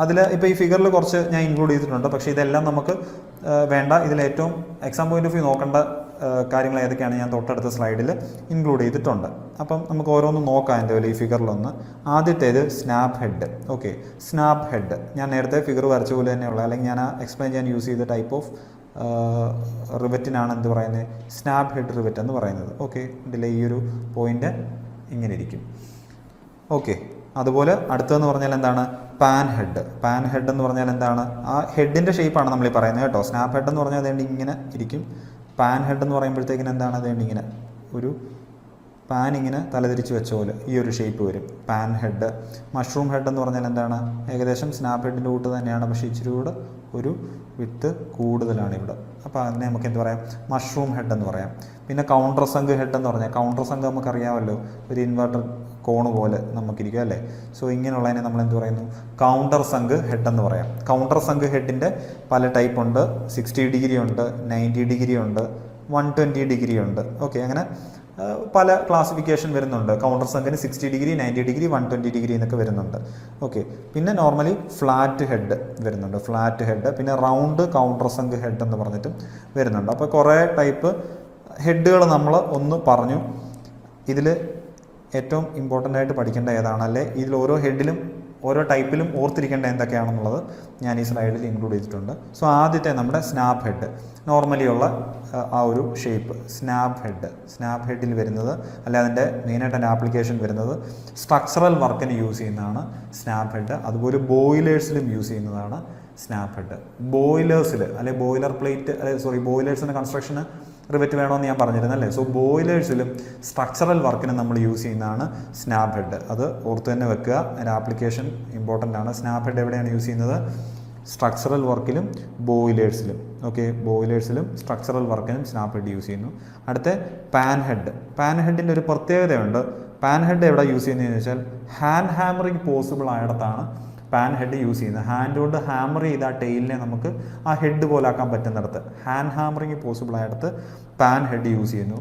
അതിൽ ഇപ്പോൾ ഈ ഫിഗറിൽ കുറച്ച് ഞാൻ ഇൻക്ലൂഡ് ചെയ്തിട്ടുണ്ട്. പക്ഷേ ഇതെല്ലാം നമുക്ക് വേണ്ട. ഇതിലേറ്റവും എക്സാം പോയിന്റ് ഓഫ് വ്യൂ നോക്കേണ്ട കാര്യങ്ങൾ ഏതൊക്കെയാണ് ഞാൻ തൊട്ടടുത്ത സ്ലൈഡിൽ ഇൻക്ലൂഡ് ചെയ്തിട്ടുണ്ട്. അപ്പം നമുക്ക് ഓരോന്നും നോക്കാം എൻ്റെ ഈ ഫിഗറിലൊന്ന്. ആദ്യത്തേത് snap head. Okay, snap head ഞാൻ നേരത്തെ ഫിഗർ വരച്ച പോലെ തന്നെയുള്ള, അല്ലെങ്കിൽ ഞാൻ എക്സ്പ്ലെയിൻ ചെയ്യാൻ യൂസ് ചെയ്ത ടൈപ്പ് ഓഫ് റിവറ്റിനാണ് എന്ത് പറയുന്നത്, സ്നാപ്പ് ഹെഡ് റിവറ്റ് എന്ന് പറയുന്നത്. ഓക്കെ, ഇതിലെ ഈ ഒരു പോയിൻ്റ് ഇങ്ങനെ ഇരിക്കും. ഓക്കെ, അതുപോലെ അടുത്തതെന്ന് പറഞ്ഞാൽ എന്താണ്, പാൻ ഹെഡ്. പാൻ ഹെഡ് എന്ന് പറഞ്ഞാൽ എന്താണ്, ആ ഹെഡിൻ്റെ ഷേപ്പാണ് നമ്മൾ ഈ പറയുന്നത് കേട്ടോ. സ്നാപ്പ് ഹെഡ് എന്ന് പറഞ്ഞാൽ അതേണ്ടി ഇങ്ങനെ ഇരിക്കും. പാൻ ഹെഡ് എന്ന് പറയുമ്പോഴത്തേക്കിന് എന്താണ്, അതേണ്ടി ഇങ്ങനെ ഒരു പാൻ ഇങ്ങനെ തലതിരിച്ച് വെച്ച പോലെ ഈ ഒരു ഷേപ്പ് വരും, പാൻ ഹെഡ്. മഷ്റൂം ഹെഡ് എന്ന് പറഞ്ഞാൽ എന്താണ്, ഏകദേശം സ്നാപ്പ് ഹെഡിൻ്റെ കൂട്ട് തന്നെയാണ്, പക്ഷേ ഇച്ചിരി കൂടെ ഒരു വിട്ട് കൂടുതലാണ് ഇവിടെ. അപ്പോൾ അതിനെ നമുക്ക് എന്ത് പറയാം, മഷ്റൂം ഹെഡ് എന്ന് പറയാം. പിന്നെ കൗണ്ടർ സങ്ക് ഹെഡ് എന്ന് പറഞ്ഞാൽ, കൗണ്ടർ സങ്ക് നമുക്കറിയാമല്ലോ, ഒരു ഇൻവെർട്ടർ കോണ് പോലെ നമുക്കിരിക്കും അല്ലേ. സോ ഇങ്ങനെയുള്ളതിനെ നമ്മൾ എന്ത് പറയുന്നു, കൗണ്ടർ സങ്ക് ഹെഡ് എന്ന് പറയാം. കൗണ്ടർ സങ്ക് ഹെഡിൻ്റെ പല ടൈപ്പ് ഉണ്ട്. 60 ഡിഗ്രി ഉണ്ട്, 90 ഡിഗ്രി ഉണ്ട്, 120 ഡിഗ്രി ഉണ്ട്. ഓക്കെ, അങ്ങനെ പല ക്ലാസിഫിക്കേഷൻ വരുന്നുണ്ട്. കൗണ്ടർ സങ്കിന് 60 ഡിഗ്രി, 90 ഡിഗ്രി, 120 ഡിഗ്രി എന്നൊക്കെ വരുന്നുണ്ട്. ഓക്കെ, പിന്നെ നോർമലി ഫ്ലാറ്റ് ഹെഡ് വരുന്നുണ്ട്, ഫ്ലാറ്റ് ഹെഡ്. പിന്നെ റൗണ്ട് കൗണ്ടർ സങ്ക് ഹെഡ് എന്ന് പറഞ്ഞിട്ടും വരുന്നുണ്ട്. അപ്പോൾ കുറേ ടൈപ്പ് ഹെഡുകൾ നമ്മൾ ഒന്ന് പറഞ്ഞു. ഇതിൽ ഏറ്റവും ഇമ്പോർട്ടൻ്റ് ആയിട്ട് പഠിക്കേണ്ട ഏതാണ്, അല്ലെ ഇതിൽ ഓരോ ഹെഡിലും ഓരോ ടൈപ്പിലും ഓർത്തിരിക്കേണ്ട എന്തൊക്കെയാണെന്നുള്ളത് ഞാൻ ഈ സ്ലൈഡിൽ ഇൻക്ലൂഡ് ചെയ്തിട്ടുണ്ട്. സോ ആദ്യത്തെ നമ്മുടെ സ്നാപ്പ് ഹെഡ്, നോർമലി ഉള്ള ആ ഒരു ഷേപ്പ് സ്നാപ്പ് ഹെഡ്. സ്നാപ്പ് ഹെഡിൽ വരുന്നത്, അല്ലെ അതിൻ്റെ മെയിനായിട്ട് എൻ്റെ ആപ്ലിക്കേഷൻ വരുന്നത് സ്ട്രക്ചറൽ വർക്കിന് യൂസ് ചെയ്യുന്നതാണ് സ്നാപ്പ് ഹെഡ്. അതുപോലെ ബോയിലേഴ്സിലും യൂസ് ചെയ്യുന്നതാണ് സ്നാപ്പ് ഹെഡ്. ബോയിലേഴ്സിൽ, അല്ലെ ബോയിലർ പ്ലേറ്റ്, അല്ലെ സോറി ബോയിലേഴ്സിൻ്റെ കൺസ്ട്രക്ഷന് റിവറ്റ് വേണമെന്ന് ഞാൻ പറഞ്ഞിരുന്നല്ലേ. സോ ബോയിലേഴ്സിലും സ്ട്രക്ചറൽ വർക്കിനും നമ്മൾ യൂസ് ചെയ്യുന്നതാണ് സ്നാപ്പ് ഹെഡ്. അത് ഓർത്ത് തന്നെ വെക്കുക, അതിൻ്റെ ആപ്ലിക്കേഷൻ ഇമ്പോർട്ടൻ്റ് ആണ്. സ്നാപ്പ് ഹെഡ് എവിടെയാണ് യൂസ് ചെയ്യുന്നത്, സ്ട്രക്ചറൽ വർക്കിലും ബോയിലേഴ്സിലും. ഓക്കെ, ബോയിലേഴ്സിലും സ്ട്രക്ചറൽ വർക്കിനും സ്നാപ്പ് ഹെഡ് യൂസ് ചെയ്യുന്നു. അടുത്ത പാൻ ഹെഡ്. പാൻ ഹെഡിൻ്റെ ഒരു പ്രത്യേകതയുണ്ട്. പാൻ ഹെഡ് എവിടെ യൂസ് ചെയ്യുന്നതെന്ന് വെച്ചാൽ ഹാൻഡ് ഹാമറിങ് പോസിബിൾ ആയിടത്താണ് പാൻ ഹെഡ് യൂസ് ചെയ്യുന്നത്. ഹാൻഡ് കൊണ്ട് ഹാമർ ചെയ്ത് ആ ടെയിലിനെ നമുക്ക് ആ ഹെഡ് പോലാക്കാൻ പറ്റുന്നിടത്ത്, ഹാൻഡ് ഹാമറിങ് പോസിബിൾ ആയിടത്ത് പാൻ ഹെഡ് യൂസ് ചെയ്യുന്നു.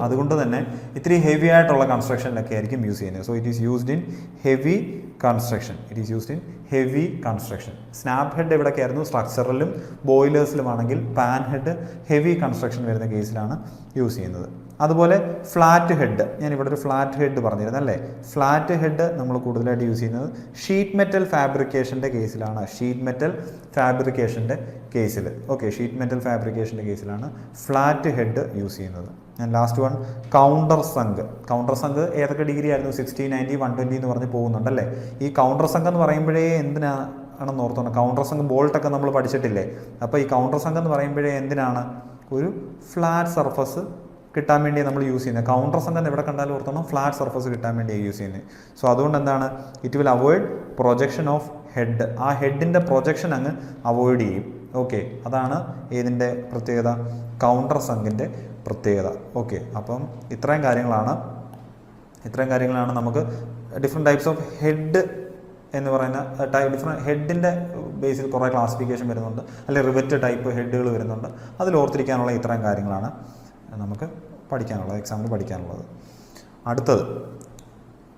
അതുകൊണ്ട് തന്നെ ഇത്തിരി ഹെവി ആയിട്ടുള്ള കൺസ്ട്രക്ഷനിലൊക്കെ ആയിരിക്കും യൂസ് ചെയ്യുന്നത്. So it is used in heavy construction. It is used in heavy construction. Snap head എവിടെയൊക്കെ ആയിരുന്നു, സ്ട്രക്ചറിലും ബോയിലേഴ്സിലുമാണെങ്കിൽ പാൻ ഹെഡ് ഹെവി കൺസ്ട്രക്ഷൻ വരുന്ന കേസിലാണ് യൂസ് ചെയ്യുന്നത്. അതുപോലെ ഫ്ലാറ്റ് ഹെഡ്, ഞാൻ ഇവിടെ ഒരു ഫ്ലാറ്റ് ഹെഡ് പറഞ്ഞിരുന്നു അല്ലേ. ഫ്ലാറ്റ് ഹെഡ് നമ്മൾ കൂടുതലായിട്ട് യൂസ് ചെയ്യുന്നത് ഷീറ്റ് മെറ്റൽ ഫാബ്രിക്കേഷൻ്റെ കേസിലാണ്. ഷീറ്റ് മെറ്റൽ ഫാബ്രിക്കേഷൻ്റെ കേസിൽ, ഓക്കെ, ഷീറ്റ് മെറ്റൽ ഫാബ്രിക്കേഷൻ്റെ കേസിലാണ് ഫ്ലാറ്റ് ഹെഡ് യൂസ് ചെയ്യുന്നത്. And last one counter sunk. Counter sunk ഏതൊക്കെ ഡിഗ്രി ആയിരുന്നു, 60, 90, 120 എന്ന് പറഞ്ഞ് പോകുന്നുണ്ടല്ലേ. ഈ കൗണ്ടർ സങ്ക് എന്ന് പറയുമ്പോഴേ എന്തിനാണെന്ന് ഓർത്തോണം, കൗണ്ടർ സങ്ക് ബോൾട്ടൊക്കെ നമ്മൾ പഠിച്ചിട്ടില്ലേ. അപ്പോൾ ഈ കൗണ്ടർ സങ്ക് എന്ന് പറയുമ്പോഴേ എന്തിനാണ്, ഒരു ഫ്ലാറ്റ് സർഫസ് കിട്ടാൻ വേണ്ടി നമ്മൾ യൂസ് ചെയ്യുന്നത്. കൗണ്ടർ സങ്ക് എവിടെ കണ്ടാലും ഓർത്തോണം ഫ്ലാറ്റ് സർഫസ് കിട്ടാൻ വേണ്ടിയാണ് യൂസ് ചെയ്യുന്നത്. സോ അതുകൊണ്ട് എന്താണ്, it will avoid projection of head. ആ ഹെഡിൻ്റെ പ്രൊജക്ഷൻ അങ്ങ് അവോയ്ഡ് ചെയ്യും. ഓക്കെ, അതാണ് ഏതിൻ്റെ പ്രത്യേകത, കൗണ്ടർ സങ്കിൻ്റെ പ്രത്യേകത. ഓക്കെ, അപ്പം ഇത്രയും കാര്യങ്ങളാണ് നമുക്ക് ഡിഫറെൻറ്റ് ടൈപ്സ് ഓഫ് ഹെഡ് എന്ന് പറയുന്ന ഡിഫറെൻറ്റ് ഹെഡിൻ്റെ ബേസിൽ കുറേ ക്ലാസിഫിക്കേഷൻ വരുന്നുണ്ട്, അല്ലെങ്കിൽ റിവറ്റ് ടൈപ്പ് ഹെഡുകൾ വരുന്നുണ്ട്. അതിൽ ഓർത്തിരിക്കാനുള്ള ഇത്രയും കാര്യങ്ങളാണ് നമുക്ക് പഠിക്കാനുള്ളത്, എക്സാമിന് പഠിക്കാനുള്ളത്. അടുത്തത്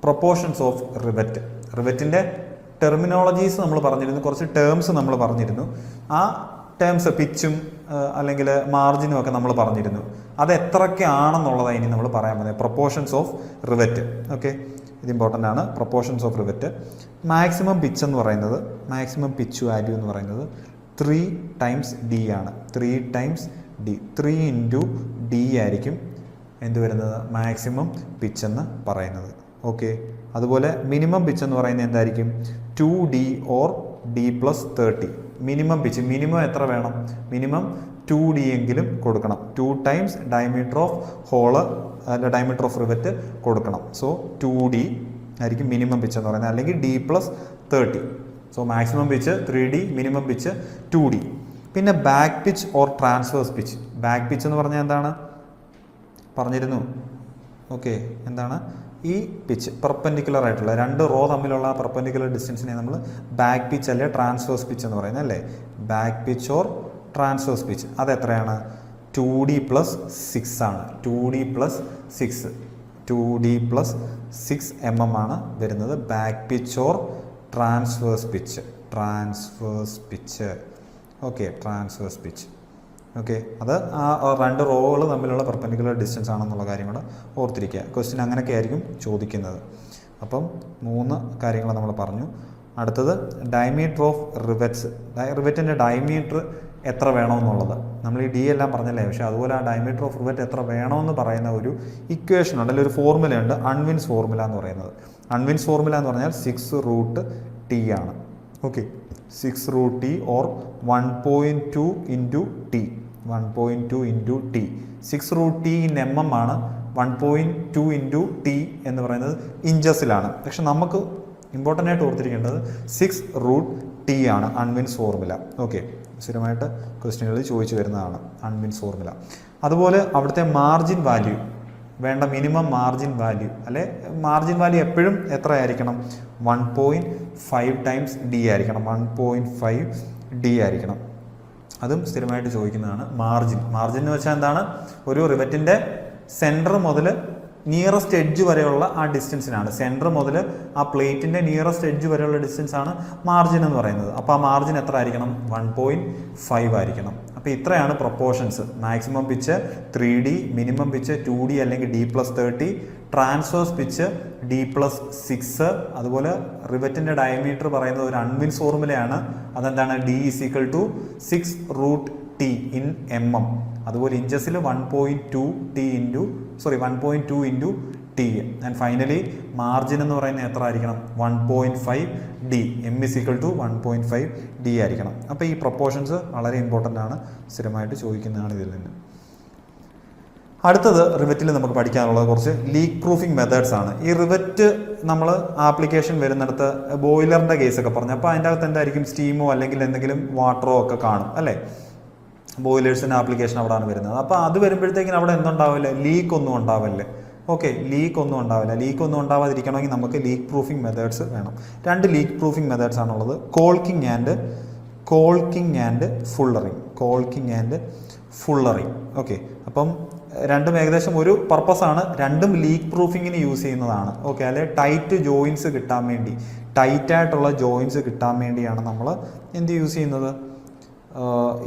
പ്രൊപ്പോർഷൻസ് ഓഫ് റിവറ്റ്. റിവറ്റിൻ്റെ ടെർമിനോളജീസ് നമ്മൾ പറഞ്ഞിരുന്നു, കുറച്ച് ടേംസ് നമ്മൾ പറഞ്ഞിരുന്നു. ആ ടേംസ് പിച്ചും അല്ലെങ്കിൽ മാർജിനും ഒക്കെ നമ്മൾ പറഞ്ഞിരുന്നു. അത് എത്രയൊക്കെയാണെന്നുള്ളതാണ് ഇനി നമ്മൾ പറയാൻ പോകുന്നത്, പ്രൊപ്പോർഷൻസ് ഓഫ് റിവറ്റ്. ഓക്കെ, ഇത് ഇമ്പോർട്ടൻ്റ് ആണ്. Proportions of rivet. Maximum pitch എന്ന് പറയുന്നത്, മാക്സിമം പിച്ച് വാല്യൂ എന്ന് പറയുന്നത് 3 times D ആണ്. 3 times D, 3 into D ആയിരിക്കും എന്ത് വരുന്നത്, മാക്സിമം പിച്ച് എന്ന് പറയുന്നത്. ഓക്കെ, അതുപോലെ മിനിമം പിച്ച് എന്ന് പറയുന്നത് എന്തായിരിക്കും, 2D or D+30. Minimum pitch, minimum എത്ര വേണം, മിനിമം 2D എങ്കിലും കൊടുക്കണം. 2 times diameter of hole, diameter of rivet കൊടുക്കണം. സോ 2D ആയിരിക്കും മിനിമം പിച്ച് എന്ന് പറയുന്നത്, അല്ലെങ്കിൽ D+30. So maximum pitch 3D, minimum pitch 2D. പിന്നെ back pitch or transverse pitch. Back pitch എന്ന് പറഞ്ഞാൽ എന്താണ് പറഞ്ഞിരുന്നു. ഓക്കെ, എന്താണ് ഈ പിച്ച്, പെർപെൻഡിക്കുലർ ആയിട്ടുള്ള 2 റോ തമ്മിലുള്ള പെർപെൻഡിക്കുലർ ഡിസ്റ്റൻസിനെ നമ്മൾ ബാക്ക് പിച്ച് അല്ലെ ട്രാൻസ്വേഴ്സ് പിച്ച് എന്ന് പറയുന്നത് അല്ലേ. Back pitch or transverse pitch അത് എത്രയാണ്, 2D+6 ആണ്. 2D+6 2D+6 mm ആണ് വരുന്നത് back pitch or transverse pitch. Okay, transverse pitch. Okay, അത് ആ രണ്ട് റോകൾ തമ്മിലുള്ള പെർപെൻഡിക്കുലർ ഡിസ്റ്റൻസ് ആണെന്നുള്ള കാര്യം കൂടെ ഓർത്തിരിക്കുക. ക്വസ്റ്റ്യൻ അങ്ങനെയൊക്കെ ആയിരിക്കും ചോദിക്കുന്നത്. അപ്പം 3 കാര്യങ്ങൾ നമ്മൾ പറഞ്ഞു. അടുത്തത് ഡയമീറ്റർ ഓഫ് റിവറ്റ്സ്. റിവറ്റിൻ്റെ ഡയമീറ്റർ എത്ര വേണമെന്നുള്ളത് നമ്മൾ ഈ ഡി എല്ലാം പറഞ്ഞല്ലേ, പക്ഷേ അതുപോലെ ആ ഡയമീറ്റർ ഓഫ് റിവറ്റ് എത്ര വേണമെന്ന് പറയുന്ന ഒരു ഇക്വേഷൻ ഉണ്ട്, അല്ലെങ്കിൽ ഒരു ഫോർമുലയുണ്ട്, അൺവിൻസ് ഫോർമുല എന്ന് പറയുന്നത്. അൺവിൻസ് ഫോർമുല എന്ന് പറഞ്ഞാൽ 6√T ആണ്. Okay, 6√T or 1.2 into T. 1.2 into T. 6√T in mm ആണ്. 1.2 ഇൻറ്റു ടി എന്ന് പറയുന്നത് ഇഞ്ചസിലാണ്. പക്ഷെ നമുക്ക് ഇമ്പോർട്ടൻ്റ് ആയിട്ട് ഓർത്തിരിക്കേണ്ടത് 6√T ആണ് അൺവിൻസ് ഫോർമുല. ഓക്കെ, സ്ഥിരമായിട്ട് ക്വസ്റ്റ്യനുകളിൽ ചോദിച്ചു വരുന്നതാണ് അൺവിൻസ് ഫോർമുല. അതുപോലെ അവിടുത്തെ മാർജിൻ വാല്യൂ, വേണ്ട മിനിമം മാർജിൻ വാല്യൂ, അല്ലെ മാർജിൻ വാല്യൂ എപ്പോഴും എത്ര ആയിരിക്കണം? 1.5 ടൈംസ് ഡി ആയിരിക്കണം. 1.5 ഡി ആയിരിക്കണം. അതും സ്ഥിരമായിട്ട് ചോദിക്കുന്നതാണ്. മാർജിൻ എന്ന് വെച്ചാൽ എന്താണ്? ഒരു റിവറ്റിൻ്റെ സെൻറ്റർ മുതൽ നിയറസ്റ്റ് എഡ്ജ് വരെയുള്ള ആ ഡിസ്റ്റൻസിനാണ്. സെൻറ്റർ മുതൽ ആ പ്ലേറ്റിൻ്റെ നിയറസ്റ്റ് എഡ്ജ് വരെയുള്ള ഡിസ്റ്റൻസ് ആണ് മാർജിൻ എന്ന് പറയുന്നത്. അപ്പോൾ ആ മാർജിൻ എത്ര ആയിരിക്കണം? 1.5 ആയിരിക്കണം. അപ്പോൾ ഇത്രയാണ് proportions. Maximum pitch 3D, minimum pitch 2D അല്ലെങ്കിൽ D+30, ട്രാൻസ്വേഴ്സ് പിച്ച് D+6. അതുപോലെ റിവറ്റിൻ്റെ ഡയമീറ്റർ പറയുന്നത് ഒരു അൺവിൻസ് ഫോർമുലയാണ്. അതെന്താണ്? D = 6√T in mm. അതുപോലെ ഇഞ്ചസിൽ 1.2 into T. And finally margin എന്ന് പറയുന്നത് എത്ര ആയിരിക്കണം? 1.5 ഡി. m = 1.5 ഡി ആയിരിക്കണം. അപ്പോൾ ഈ പ്രൊപ്പോർഷൻസ് വളരെ ഇമ്പോർട്ടൻ്റ് ആണ്, സ്ഥിരമായിട്ട് ചോദിക്കുന്നതാണ് ഇതിൽ നിന്ന്. അടുത്തത് റിവറ്റിൽ നമുക്ക് പഠിക്കാനുള്ളത് കുറച്ച് ലീക്ക് പ്രൂഫിംഗ് മെത്തേഡ്സ് ആണ്. ഈ റിവറ്റ് നമ്മൾ ആപ്ലിക്കേഷൻ വരുന്നിടത്ത് ബോയിലറിൻ്റെ കേസൊക്കെ പറഞ്ഞു. അപ്പോൾ അതിൻ്റെ അകത്ത് എന്തായിരിക്കും? സ്റ്റീമോ അല്ലെങ്കിൽ എന്തെങ്കിലും വാട്ടറോ ഒക്കെ കാണും അല്ലേ? ബോയിലേഴ്സിൻ്റെ ആപ്ലിക്കേഷൻ അവിടെയാണ് വരുന്നത്. അപ്പോൾ അത് വരുമ്പോഴത്തേക്കിനും അവിടെ എന്തുണ്ടാവില്ല? ലീക്ക് ഒന്നും ഉണ്ടാവില്ലേ? ഓക്കെ, ലീക്ക് ഒന്നും ഉണ്ടാവാതിരിക്കണമെങ്കിൽ നമുക്ക് ലീക്ക് പ്രൂഫിംഗ് മെത്തേഡ്സ് വേണം. 2 ലീക്ക് പ്രൂഫിംഗ് മെത്തേഡ്സ് ആണുള്ളത്, കോൾക്കിംഗ് ആൻഡ് ഫുള്ളറിങ്. ഓക്കെ, അപ്പം രണ്ടും ഏകദേശം ഒരു പർപ്പസാണ്. രണ്ടും ലീക്ക് പ്രൂഫിങ്ങിന് യൂസ് ചെയ്യുന്നതാണ്. ഓക്കെ, അല്ലെ ടൈറ്റായിട്ടുള്ള ജോയിൻസ് കിട്ടാൻ വേണ്ടിയാണ് നമ്മൾ എന്ത് യൂസ് ചെയ്യുന്നത്?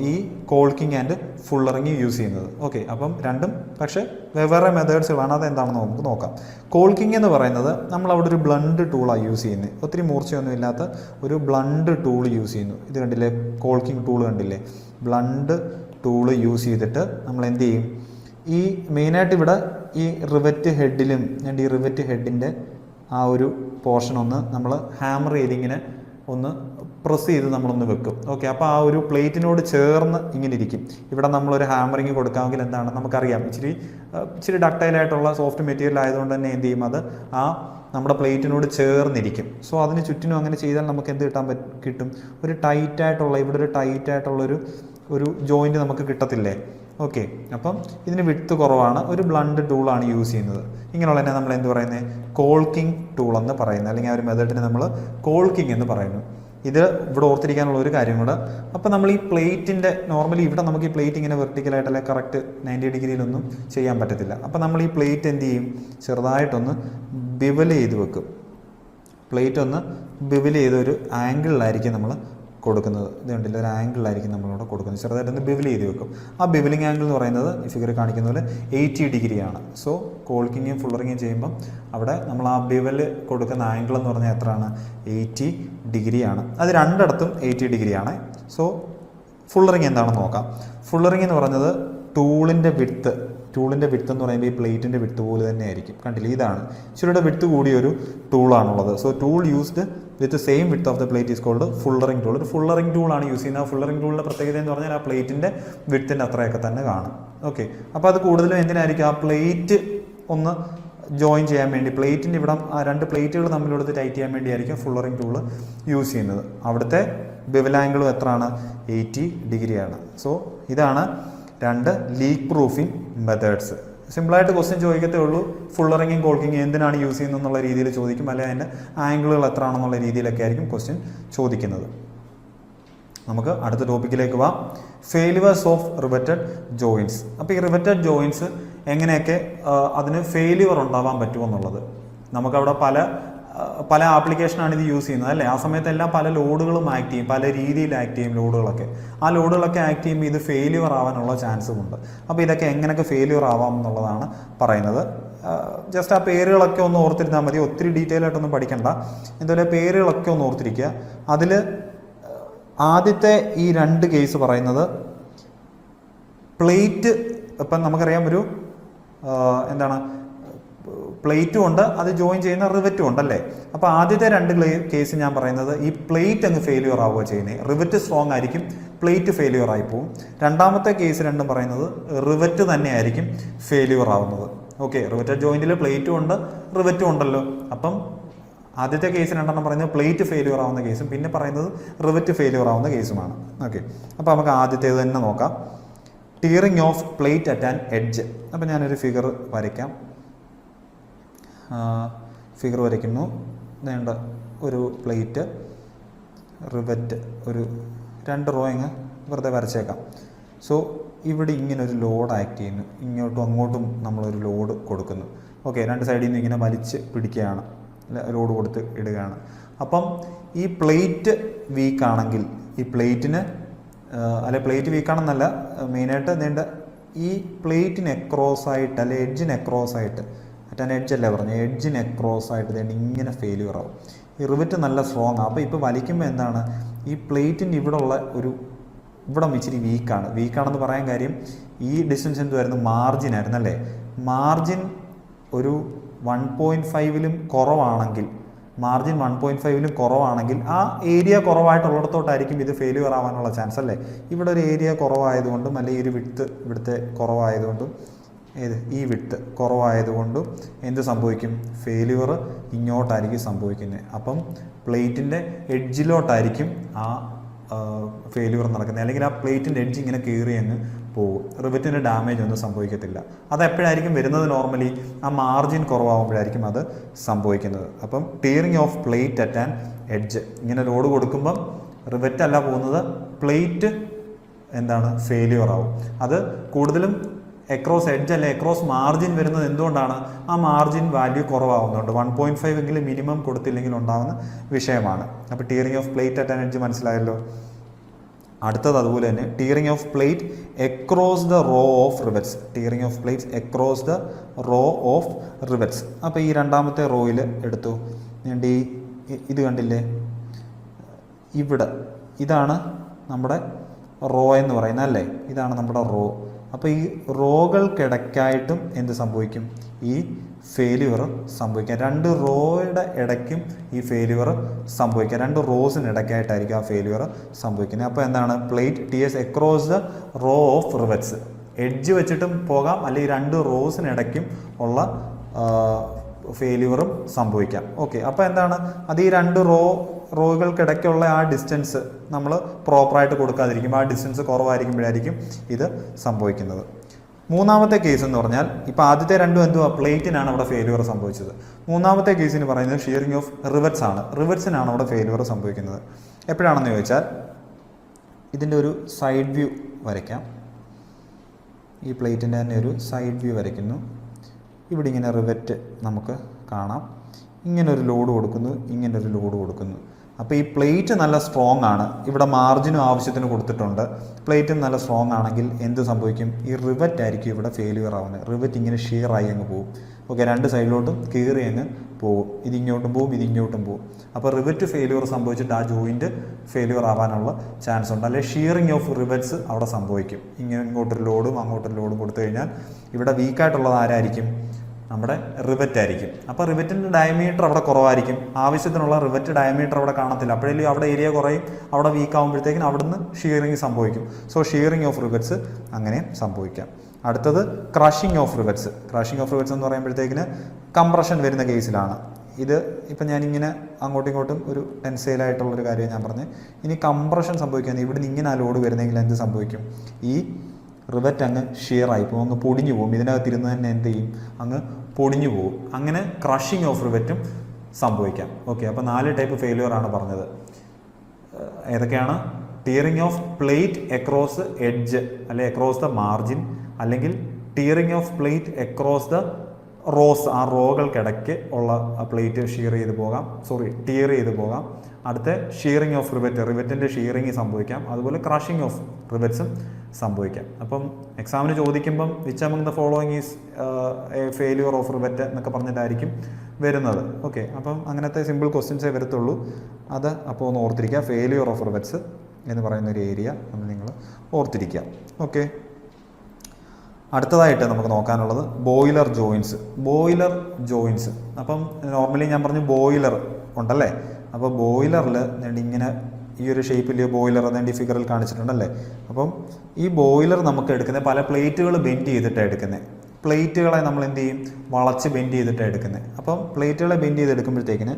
ഈ കോൾക്കിംഗ് ആൻഡ് ഫുള്ളറിങ് യൂസ് ചെയ്യുന്നത്. ഓക്കെ, അപ്പം രണ്ടും പക്ഷേ വെവ്വേറെ മെത്തേഡ്സുകളാണ്. അതെന്താണെന്ന് നമുക്ക് നോക്കാം. കോൾക്കിംഗ് എന്ന് പറയുന്നത് നമ്മൾ അവിടെ ഒരു ബ്ലണ്ട് ടൂളാണ് യൂസ് ചെയ്യുന്നത്. ഒത്തിരി മൂർച്ചയൊന്നും ഇല്ലാത്ത ഒരു ബ്ലണ്ട് ടൂൾ യൂസ് ചെയ്യുന്നു. ഇത് കണ്ടില്ലേ? കോൾക്കിംഗ് ടൂൾ കണ്ടില്ലേ? ബ്ലണ്ട് ടൂള് യൂസ് ചെയ്തിട്ട് നമ്മൾ എന്ത് ചെയ്യും? ഈ മെയിനായിട്ട് ഇവിടെ ഈ റിവറ്റ് ഹെഡിലും ഈ റിവറ്റ് ഹെഡിൻ്റെ ആ ഒരു പോർഷൻ ഒന്ന് നമ്മൾ ഹാമർ ചെയ്തിങ്ങനെ ഒന്ന് പ്രസ് ചെയ്ത് നമ്മളൊന്ന് വെക്കും. ഓക്കെ, അപ്പോൾ ആ ഒരു പ്ലേറ്റിനോട് ചേർന്ന് ഇങ്ങനെ ഇരിക്കും. ഇവിടെ നമ്മളൊരു ഹാമറിങ് കൊടുക്കാമെങ്കിൽ എന്താണ്? നമുക്കറിയാം ഇച്ചിരി ഡക്ടൈലായിട്ടുള്ള സോഫ്റ്റ് മെറ്റീരിയൽ ആയതുകൊണ്ട് തന്നെ എന്ത് ചെയ്യും? അത് ആ നമ്മുടെ പ്ലേറ്റിനോട് ചേർന്നിരിക്കും. സോ അതിന് ചുറ്റിനും അങ്ങനെ ചെയ്താൽ നമുക്ക് എന്ത് കിട്ടും? ഒരു ടൈറ്റായിട്ടുള്ള ഇവിടെ ഒരു ടൈറ്റായിട്ടുള്ള ഒരു ജോയിൻറ്റ് നമുക്ക് കിട്ടത്തില്ലേ? ഓക്കെ, അപ്പം ഇതിന് വിഡ്ത്ത് കുറവാണ്. ഒരു ബ്ലണ്ട് ടൂളാണ് യൂസ് ചെയ്യുന്നത്. ഇങ്ങനെയുള്ള തന്നെ നമ്മൾ എന്ത് പറയുന്നത്? കോൾക്കിംഗ് ടൂൾ എന്ന് പറയുന്നത്, അല്ലെങ്കിൽ ആ ഒരു മെത്തേഡിന് നമ്മൾ കോൾക്കിംഗ് എന്ന് പറയുന്നു. ഇത് ഇവിടെ ഓർത്തിരിക്കാനുള്ള ഒരു കാര്യം കൂടെ. അപ്പോൾ നമ്മൾ ഈ പ്ലേറ്റിൻ്റെ നോർമലി ഇവിടെ നമുക്ക് ഈ പ്ലേറ്റ് ഇങ്ങനെ വെർട്ടിക്കലായിട്ട് അല്ലെങ്കിൽ കറക്റ്റ് 90 ഡിഗ്രിയിലൊന്നും ചെയ്യാൻ പറ്റത്തില്ല. അപ്പോൾ നമ്മൾ ഈ പ്ലേറ്റ് എന്ത് ചെയ്യും? ചെറുതായിട്ടൊന്ന് ബിവൽ ചെയ്ത് വെക്കും. പ്ലേറ്റ് ഒന്ന് ബിവൽ ചെയ്തൊരു ആംഗിളിലായിരിക്കും നമ്മൾ കൊടുക്കുന്നത്. ഇത് കണ്ടില്ല? ഒരു ആംഗിളിലായിരിക്കും നമ്മളിവിടെ കൊടുക്കുന്നത്. ചെറുതായിട്ടൊന്ന് ബിവൽ ചെയ്ത് വെക്കും. ആ ബിവലിംഗ് ആംഗിൾ എന്ന് പറയുന്നത് ഈ ഫിഗർ കാണിക്കുന്ന പോലെ 80 ഡിഗ്രിയാണ്. സോ കോൾക്കിങ്ങും ഫുള്ളറിങ്ങും ചെയ്യുമ്പം അവിടെ നമ്മൾ ആ ബിവൽ കൊടുക്കുന്ന ആംഗിൾ എന്ന് പറഞ്ഞാൽ എത്രയാണ്? 80 ഡിഗ്രിയാണ്. അത് രണ്ടിടത്തും 80 ഡിഗ്രിയാണ്. സോ ഫുള്ളറിങ് എന്താണെന്ന് നോക്കാം. ഫുള്ളറിങ് എന്ന് പറഞ്ഞത് ടൂളിൻ്റെ വിഡ്ത്ത് എന്ന് പറയുമ്പോൾ ഈ പ്ലേറ്റിൻ്റെ വിഡ്ത്ത് പോലെ തന്നെ ആയിരിക്കും. കണ്ടില്ല? ഇതാണ് ഇച്ചിരിയുടെ വിഡ്ത്ത് കൂടിയൊരു ടൂളാണുള്ളത്. So tool used with same width of the plate is called fullering tool. ഒരു ഫുള്ളറിങ് ടൂളാണ് യൂസ് ചെയ്യുന്നത്. ആ ഫുള്ളറിങ് ടൂളിൻ്റെ പ്രത്യേകത എന്ന് പറഞ്ഞാൽ ആ പ്ലേറ്റിൻ്റെ വിഡ്ത്തിൻ്റെ അത്രയൊക്കെ തന്നെ കാണും. ഓക്കെ, അപ്പോൾ അത് കൂടുതലും എന്തിനായിരിക്കും? ആ പ്ലേറ്റ് ഒന്ന് ജോയിൻ ചെയ്യാൻ വേണ്ടി, പ്ലേറ്റിൻ്റെ ഇവിടെ ആ 2 പ്ലേറ്റുകൾ തമ്മിലെടുത്ത് ടൈറ്റ് ചെയ്യാൻ വേണ്ടിയായിരിക്കും ഫുള്ളറിങ് ടൂൾ യൂസ് ചെയ്യുന്നത്. അവിടുത്തെ ബിവൽ ആംഗിളും എത്രയാണ്? 80 ഡിഗ്രിയാണ്. സോ ഇതാണ് 2 ലീക്ക് പ്രൂഫിംഗ് മെത്തേഡ്സ്. സിമ്പിളായിട്ട് ക്വസ്റ്റ്യൻ ചോദിക്കത്തേ ഉള്ളൂ. ഫുള്ളറിങ്ങും കോൾക്കിങ്ങും എന്തിനാണ് യൂസ് ചെയ്യുന്നത് എന്നുള്ള രീതിയിൽ ചോദിക്കും, അല്ലെങ്കിൽ അതിൻ്റെ ആംഗിളുകൾ എത്ര ആണെന്നുള്ള രീതിയിലൊക്കെ ആയിരിക്കും ക്വസ്റ്റ്യൻ ചോദിക്കുന്നത്. നമുക്ക് അടുത്ത ടോപ്പിക്കിലേക്ക് പോവാം. Failures of riveted joints. അപ്പോൾ ഈ റിവറ്റഡ് ജോയിൻസ് എങ്ങനെയൊക്കെ അതിന് ഫെയിലുവർ ഉണ്ടാവാൻ പറ്റുമെന്നുള്ളത് നമുക്കവിടെ പല പല ആപ്ലിക്കേഷനാണ് ഇത് യൂസ് ചെയ്യുന്നത് അല്ലേ. ആ സമയത്തെല്ലാം പല ലോഡുകളും ആക്ട് ചെയ്യും, പല രീതിയിൽ ആക്ട് ചെയ്യും ലോഡുകളൊക്കെ. ആ ലോഡുകളൊക്കെ ആക്ട് ചെയ്യുമ്പോൾ ഇത് ഫെയിലിയർ ആവാനുള്ള ചാൻസും ഉണ്ട്. അപ്പോൾ ഇതൊക്കെ എങ്ങനെയൊക്കെ ഫെയിലിയർ ആവാം എന്നുള്ളതാണ് പറയുന്നത്. ജസ്റ്റ് ആ പേരുകളൊക്കെ ഒന്ന് ഓർത്തിരുന്നാൽ മതി, ഒത്തിരി ഡീറ്റെയിൽ ആയിട്ടൊന്നും പഠിക്കണ്ട. എന്തായാലും പേരുകളൊക്കെ ഒന്ന് ഓർത്തിരിക്കുക. അതിൽ ആദ്യത്തെ ഈ 2 കേസ് പറയുന്നത് പ്ലേറ്റ്. ഇപ്പം നമുക്കറിയാം ഒരു എന്താണ് പ്ലേറ്റും ഉണ്ട്, അത് ജോയിൻ ചെയ്യുന്ന റിവറ്റും ഉണ്ടല്ലേ. അപ്പോൾ ആദ്യത്തെ 2 കേസ് ഞാൻ പറയുന്നത് ഈ പ്ലേറ്റ് അങ്ങ് ഫെയിലിയർ ആവുക ചെയ്യുന്നത്. റിവറ്റ് സ്ട്രോങ് ആയിരിക്കും, പ്ലേറ്റ് ഫെയിലിയർ ആയി പോകും. രണ്ടാമത്തെ കേസ് രണ്ടും പറയുന്നത് റിവറ്റ് തന്നെയായിരിക്കും ഫെയിലിയർ ആവുന്നത്. ഓക്കെ, റിവറ്റഡ് ജോയിന്റിൽ പ്ലേറ്റും ഉണ്ട് റിവറ്റും ഉണ്ടല്ലോ. അപ്പം ആദ്യത്തെ കേസ് 2 പറയുന്നത് പ്ലേറ്റ് ഫെയിലിയർ ആവുന്ന കേസും പിന്നെ പറയുന്നത് റിവറ്റ് ഫെയിലിയർ ആവുന്ന കേസുമാണ്. ഓക്കെ, അപ്പോൾ നമുക്ക് ആദ്യത്തേത് തന്നെ നോക്കാം. Tearing of plate at an edge. അപ്പോൾ ഞാനൊരു ഫിഗർ വരയ്ക്കാം. ഫിഗർ വരയ്ക്കുന്നു. വേണ്ട ഒരു പ്ലേറ്റ് റിവറ്റ് ഒരു 2 റോ ഇങ്ങ് വെറുതെ വരച്ചേക്കാം. സോ ഇവിടെ ഇങ്ങനെ ഒരു ലോഡ് ആക്ട് ചെയ്യുന്നു, ഇങ്ങോട്ടും അങ്ങോട്ടും നമ്മളൊരു ലോഡ് കൊടുക്കുന്നു. ഓക്കെ, 2 സൈഡിൽ നിന്ന് ഇങ്ങനെ വലിച്ച് പിടിക്കുകയാണ്, ലോഡ് കൊടുത്ത് ഇടുകയാണ്. അപ്പം ഈ പ്ലേറ്റ് വീക്കാണെങ്കിൽ ഈ പ്ലേറ്റിന് പ്ലേറ്റ് വീക്കാണെന്നല്ല, മെയിനായിട്ട് നീണ്ട ഈ പ്ലേറ്റിന് എക്രോസ് ആയിട്ട് അല്ലെ എഡ്ജിന് എക്രോസ് ആയിട്ട്, മറ്റേ എഡ്ജല്ലേ പറഞ്ഞു, എഡ്ജിന് എക്രോസ് ആയിട്ട് തന്നെ ഇങ്ങനെ ഫെയിലിയർ ആവും. ഈ റിവറ്റ് നല്ല സ്ട്രോങ് ആണ്. അപ്പോൾ ഇപ്പോൾ വലിക്കുമ്പോൾ എന്താണ്, ഈ പ്ലേറ്റിൻ്റെ ഇവിടെ ഉള്ള ഇവിടെ ഇച്ചിരി വീക്കാണെന്ന് പറയാൻ കാര്യം ഈ ഡിസ്റ്റൻസ് എന്തുമായിരുന്നു, മാർജിൻ ആയിരുന്നു അല്ലേ. മാർജിൻ ഒരു 1.5-ലും കുറവാണെങ്കിൽ, മാർജിൻ 1.5-ലും കുറവാണെങ്കിൽ ആ ഏരിയ കുറവായിട്ടുള്ളിടത്തോട്ടായിരിക്കും ഇത് ഫെയിലിയർ ആവാനുള്ള ചാൻസ് അല്ലേ. ഇവിടെ ഒരു ഏരിയ കുറവായതുകൊണ്ടും അല്ലെങ്കിൽ ഒരു വിഡ്ത്ത് ഇവിടുത്തെ കുറവായതുകൊണ്ടും ഈ വിഡ്ത്ത് കുറവായതുകൊണ്ടും എന്ത് സംഭവിക്കും, ഫെയിലിയർ ഇങ്ങോട്ടായിരിക്കും സംഭവിക്കുന്നത്. അപ്പം പ്ലേറ്റിൻ്റെ എഡ്ജിലോട്ടായിരിക്കും ആ ഫെയിലിയർ നടക്കുന്നത്, അല്ലെങ്കിൽ ആ പ്ലേറ്റിൻ്റെ എഡ്ജ് ഇങ്ങനെ കീറി അങ്ങ് പോകും. റിവറ്റിൻ്റെ ഡാമേജ് ഒന്നും സംഭവിക്കത്തില്ല. അത് എപ്പോഴായിരിക്കും വരുന്നത്, നോർമലി ആ മാർജിൻ കുറവാകുമ്പോഴായിരിക്കും അത് സംഭവിക്കുന്നത്. അപ്പം tearing of plate at an edge, ഇങ്ങനെ ലോഡ് കൊടുക്കുമ്പം റിവറ്റ് അല്ല പോകുന്നത്, പ്ലേറ്റ് എന്താണ് ഫെയിലിയർ ആവും. അത് കൂടുതലും എക്രോസ് എഡ്ജ് അല്ലെ എക്രോസ് മാർജിൻ വരുന്നത് എന്തുകൊണ്ടാണ്, ആ മാർജിൻ വാല്യൂ കുറവാകുന്നുണ്ട്. 1.5 എങ്കിലും മിനിമം കൊടുത്തില്ലെങ്കിൽ ഉണ്ടാകുന്ന വിഷയമാണ്. അപ്പോൾ tearing of plate at an edge മനസ്സിലായല്ലോ. അടുത്തത് അതുപോലെ തന്നെ tearing of plate across the row of rivets. Tearing of plates across the row of rivets. അപ്പോൾ ഈ 2ാമത്തെ റോയിൽ എടുത്തു, ഇത് കണ്ടില്ലേ, ഇവിടെ ഇതാണ് നമ്മുടെ റോ എന്ന് പറയുന്നത് അല്ലേ, ഇതാണ് നമ്മുടെ റോ. അപ്പോൾ ഈ റോകൾക്കിടയ്ക്കായിട്ടും എന്ത് സംഭവിക്കും, ഈ ഫെയിലിയർ സംഭവിക്കാം. 2 റോയുടെ ഇടയ്ക്കും ഈ ഫെയിലിയർ സംഭവിക്കാം. 2 റോസിന് ഇടയ്ക്കായിട്ടായിരിക്കും ആ ഫെയിലിയർ സംഭവിക്കുന്നത്. അപ്പോൾ എന്താണ്, plate tears across the row of rivets. Edge വെച്ചിട്ടും പോകാം, അല്ലെങ്കിൽ 2 റോസിന് ഇടയ്ക്കും ഉള്ള ഫെയിലിയറും സംഭവിക്കാം. ഓക്കെ, അപ്പോൾ എന്താണ്, അത് ഈ 2 റോകൾക്കിടയ്ക്കുള്ള ആ ഡിസ്റ്റൻസ് നമ്മൾ പ്രോപ്പറായിട്ട് കൊടുക്കാതിരിക്കും, ആ ഡിസ്റ്റൻസ് കുറവായിരിക്കുമ്പോഴായിരിക്കും ഇത് സംഭവിക്കുന്നത്. 3ാമത്തെ കേസ് എന്ന് പറഞ്ഞാൽ, ഇപ്പോൾ ആദ്യത്തെ 2 എന്തുവാ, പ്ലേറ്റിനാണ് അവിടെ ഫെയിലിയർ സംഭവിച്ചത്. 3ാമത്തെ കേസിന് പറയുന്നത് ഷിയറിംഗ് ഓഫ് റിവറ്റ്സ് ആണ്. റിവറ്റ്സിനാണ് അവിടെ ഫെയിലിയർ സംഭവിക്കുന്നത്. എപ്പോഴാണെന്ന് ചോദിച്ചാൽ, ഇതിൻ്റെ ഒരു സൈഡ് വ്യൂ വരയ്ക്കാം. ഈ പ്ലേറ്റിൻ്റെ തന്നെ ഒരു സൈഡ് വ്യൂ വരയ്ക്കുന്നു. ഇവിടെ ഇങ്ങനെ റിവറ്റ് നമുക്ക് കാണാം. ഇങ്ങനൊരു ലോഡ് കൊടുക്കുന്നു, ഇങ്ങനൊരു ലോഡ് കൊടുക്കുന്നു. അപ്പോൾ ഈ പ്ലേറ്റ് നല്ല സ്ട്രോങ് ആണ്, ഇവിടെ മാർജിനും ആവശ്യത്തിന് കൊടുത്തിട്ടുണ്ട്. പ്ലേറ്റും നല്ല സ്ട്രോങ് ആണെങ്കിൽ എന്ത് സംഭവിക്കും, ഈ റിവറ്റ് ആയിരിക്കും ഇവിടെ ഫെയിലിയർ ആവുന്നത്. റിവറ്റ് ഇങ്ങനെ ഷിയർ ആയി അങ്ങ് പോകും. ഓക്കെ, 2 സൈഡിലോട്ടും കീറി അങ്ങ് പോകും, ഇതിങ്ങോട്ടും പോകും ഇതിങ്ങോട്ടും പോകും. അപ്പോൾ റിവറ്റ് ഫെയിലിയർ സംഭവിച്ചിട്ട് ആ ജോയിൻറ്റ് ഫെയിലിയർ ആവാനുള്ള ചാൻസ് ഉണ്ട്. അല്ലെങ്കിൽ ഷിയറിങ് ഓഫ് റിവറ്റ്സ് അവിടെ സംഭവിക്കും. ഇങ്ങോട്ടൊരു ലോഡും അങ്ങോട്ടൊരു ലോഡും കൊടുത്തു കഴിഞ്ഞാൽ ഇവിടെ വീക്കായിട്ടുള്ളത് ആരായിരിക്കും, നമ്മുടെ റിവറ്റ് ആയിരിക്കും. അപ്പോൾ റിവറ്റിൻ്റെ ഡയമീറ്റർ അവിടെ കുറവായിരിക്കും, ആവശ്യത്തിനുള്ള റിവറ്റ് ഡയമീറ്റർ അവിടെ കാണത്തില്ല. അപ്പോഴേലും അവിടെ ഏരിയ കുറയും, അവിടെ വീക്ക് ആകുമ്പോഴത്തേക്കും അവിടുന്ന് ഷിയറിങ് സംഭവിക്കും. സോ ഷിയറിങ് ഓഫ് റിവറ്റ്സ് അങ്ങനെ സംഭവിക്കാം. അടുത്തത് crushing of rivets. Crushing of rivets എന്ന് പറയുമ്പോഴത്തേക്കിന് കംപ്രഷൻ വരുന്ന കേസിലാണ്. ഇത് ഇപ്പം ഞാനിങ്ങനെ അങ്ങോട്ടും ഇങ്ങോട്ടും ഒരു ടെൻസൈലായിട്ടുള്ളൊരു കാര്യം ഞാൻ പറഞ്ഞു. ഇനി കംപ്രഷൻ സംഭവിക്കുന്നത് ഇവിടുന്ന് ഇങ്ങനെ ആ ലോഡ് വരുന്നെങ്കിൽ എന്ത് സംഭവിക്കും, ഈ റിവറ്റ് അങ്ങ് ഷിയറായി പോകും, അങ്ങ് പൊടിഞ്ഞു പോകും. ഇതിനകത്തിരുന്ന് തന്നെ എന്ത് ചെയ്യും, അങ്ങ് പൊടിഞ്ഞു പോകും. അങ്ങനെ ക്രഷിംഗ് ഓഫ് റിവറ്റും സംഭവിക്കാം. ഓക്കെ, അപ്പോൾ 4 ടൈപ്പ് ഫെയിലിയർ ആണ് പറഞ്ഞത്. ഏതൊക്കെയാണ്, tearing of plate across edge അല്ലെങ്കിൽ എക്രോസ് ദ മാർജിൻ, അല്ലെങ്കിൽ tearing of plate across the rose, ആ റോകൾക്കിടയ്ക്ക് ഉള്ള പ്ലേറ്റ് ഷിയർ ചെയ്ത് പോകാം, ടിയർ ചെയ്ത് പോകാം. അടുത്ത ഷിയറിങ് ഓഫ് റിവറ്റ്, റിവറ്റിൻ്റെ ഷിയറിങ് സംഭവിക്കാം. അതുപോലെ ക്രഷിങ് ഓഫ് റിവറ്റ്സും സംഭവിക്കാം. അപ്പം എക്സാമിന് ചോദിക്കുമ്പം which among the following is A failure of rivet എന്നൊക്കെ പറഞ്ഞിട്ടായിരിക്കും വരുന്നത്. ഓക്കെ, അപ്പം അങ്ങനത്തെ സിമ്പിൾ ക്വസ്റ്റ്യൻസേ വരത്തുള്ളൂ. അത് അപ്പോൾ ഒന്ന് ഓർത്തിരിക്കുക. ഫെയിലിയർ ഓഫ് റിവറ്റ്സ് എന്ന് പറയുന്ന ഒരു ഏരിയ ഒന്ന് നിങ്ങൾ ഓർത്തിരിക്കുക. ഓക്കെ, അടുത്തതായിട്ട് നമുക്ക് നോക്കാനുള്ളത് ബോയിലർ ജോയിൻസ്. അപ്പം നോർമലി ഞാൻ പറഞ്ഞു ബോയിലർ ഉണ്ടല്ലേ. അപ്പോൾ ബോയിലറിൽ ഇങ്ങനെ ഈ ഒരു ഷേപ്പിൽ ബോയിലർ ഈ ഫിഗറിൽ കാണിച്ചിട്ടുണ്ടല്ലേ. അപ്പം ഈ ബോയിലർ നമുക്ക് എടുക്കുന്നത് പല പ്ലേറ്റുകൾ ബെൻഡ് ചെയ്തിട്ടാണ് എടുക്കുന്നത്. പ്ലേറ്റുകളെ നമ്മൾ എന്ത് ചെയ്യും, വളച്ച് ബെൻഡ് ചെയ്തിട്ടാണ് എടുക്കുന്നത്. അപ്പം പ്ലേറ്റുകളെ ബെൻഡ് ചെയ്തെടുക്കുമ്പോഴത്തേക്കിന്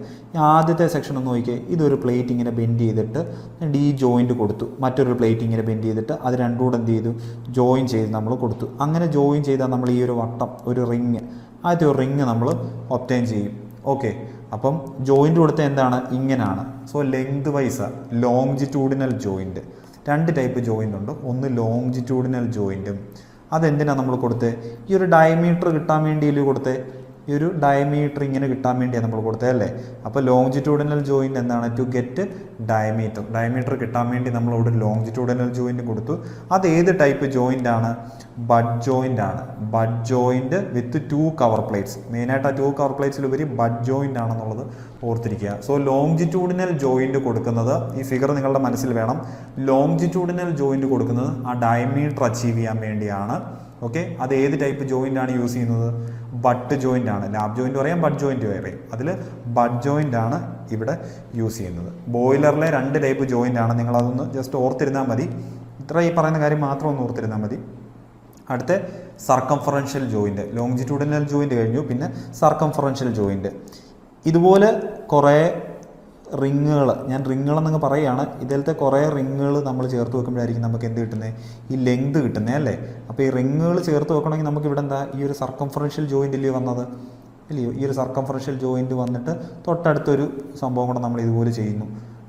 ആദ്യത്തെ സെക്ഷൻ ഒന്ന് നോക്കിയാൽ ഇതൊരു പ്ലേറ്റ് ഇങ്ങനെ ബെൻഡ് ചെയ്തിട്ട് ഈ ജോയിൻറ്റ് കൊടുത്തു, മറ്റൊരു പ്ലേറ്റ് ഇങ്ങനെ ബെൻഡ് ചെയ്തിട്ട് അത് രണ്ടും കൂടെ എന്ത് ചെയ്തു, ജോയിൻ ചെയ്ത് നമ്മൾ കൊടുത്തു. അങ്ങനെ ജോയിൻ ചെയ്താൽ നമ്മൾ ഈ ഒരു വട്ടം, ഒരു റിങ്, ആദ്യത്തെ ഒരു റിങ് നമ്മൾ ഒബ്റ്റെയിൻ ചെയ്യും. ഓക്കെ, അപ്പം ജോയിൻറ്റ് കൊടുത്ത എന്താണ്, ഇങ്ങനെയാണ്. So length vice longitudinal joint, രണ്ട് ടൈപ്പ് ജോയിൻ്റ് ഉണ്ട്. ഒന്ന് ലോങ്ജിറ്റ്യൂഡിനൽ ജോയിൻറ്റും, അതെന്തിനാണ് നമ്മൾ കൊടുത്തത്, ഈ ഒരു ഡയമീറ്റർ കിട്ടാൻ വേണ്ടിയല്ലേ കൊടുത്തത്. ഈ ഒരു ഡയമീറ്റർ ഇങ്ങനെ കിട്ടാൻ വേണ്ടിയാണ് നമ്മൾ കൊടുത്തത് അല്ലേ. അപ്പോൾ ലോങ്ജിറ്റ്യൂഡിനൽ ജോയിൻറ്റ് എന്താണ്, ടു ഗെറ്റ് ഡയമീറ്റർ കിട്ടാൻ വേണ്ടി നമ്മൾ ഇവിടെ ലോങ്ജിറ്റ്യൂഡിനൽ ജോയിൻറ്റ് കൊടുത്തു. അത് ഏത് ടൈപ്പ് ജോയിൻ്റ് ആണ്, ബഡ് ജോയിൻ്റ് ആണ്. ബഡ് ജോയിൻറ്റ് വിത്ത് 2 കവർ പ്ലേറ്റ്സ്. മെയിനായിട്ട് ആ 2 കവർ പ്ലേറ്റ്സിലുപരി ബഡ് ജോയിൻ്റ് ആണെന്നുള്ളത് ഓർത്തിരിക്കുക. സോ ലോങ്ജിറ്റ്യൂഡിനൽ ജോയിൻറ്റ് കൊടുക്കുന്നത്, ഈ ഫിഗർ നിങ്ങളുടെ മനസ്സിൽ വേണം. ലോങ്ജിറ്റ്യൂഡിനൽ ജോയിൻറ്റ് കൊടുക്കുന്നത് ആ ഡയമീറ്റർ അച്ചീവ് ചെയ്യാൻ വേണ്ടിയാണ്. ഓക്കെ, അത് ഏത് ടൈപ്പ് ജോയിൻ്റ് ആണ് യൂസ് ചെയ്യുന്നത്, ബട്ട് ജോയിൻ്റ് ആണ്. ലാബ് ജോയിൻറ്റ് പറയാം, ബഡ് ജോയിൻറ്റ് പറയും. അതിൽ ബഡ് ജോയിൻ്റ് ആണ് ഇവിടെ യൂസ് ചെയ്യുന്നത്. ബോയിലറിലെ 2 ടൈപ്പ് ജോയിൻ്റ് ആണ്. നിങ്ങളതൊന്ന് ജസ്റ്റ് ഓർത്തിരുന്നാൽ മതി. ഇത്ര ഈ പറയുന്ന കാര്യം മാത്രം ഒന്ന് ഓർത്തിരുന്നാൽ മതി. അടുത്ത സർക്കംഫറൻഷ്യൽ ജോയിൻറ്റ്, ലോങ്ജിറ്റ്യൂഡിനൽ ജോയിൻറ്റ് കഴിഞ്ഞു, പിന്നെ സർക്കംഫറൻഷ്യൽ ജോയിൻറ്റ്. ഇതുപോലെ കുറേ റിങ്ങുകൾ, ഞാൻ റിങ്ങുകളെന്നൊക്കെ പറയുകയാണ്. ഇതിലത്തെ കുറേ റിങ്ങുകൾ നമ്മൾ ചേർത്ത് വെക്കുമ്പോഴായിരിക്കും നമുക്ക് എന്ത് കിട്ടുന്നത്, ഈ ലെങ്ത് കിട്ടുന്നത് അല്ലേ. അപ്പോൾ ഈ റിങ്ങുകൾ ചേർത്ത് വെക്കണമെങ്കിൽ നമുക്ക് ഇവിടെ എന്താ, ഈ ഒരു സർക്കംഫറൻഷ്യൽ ജോയിൻ്റ് ഇല്ലയോ വന്നത്, ഇല്ലയോ. ഈ ഒരു സർക്കംഫറൻഷ്യൽ ജോയിൻറ്റ് വന്നിട്ട് തൊട്ടടുത്തൊരു സംഭവം കൂടെ നമ്മൾ ഇതുപോലെ ചെയ്യുന്നു.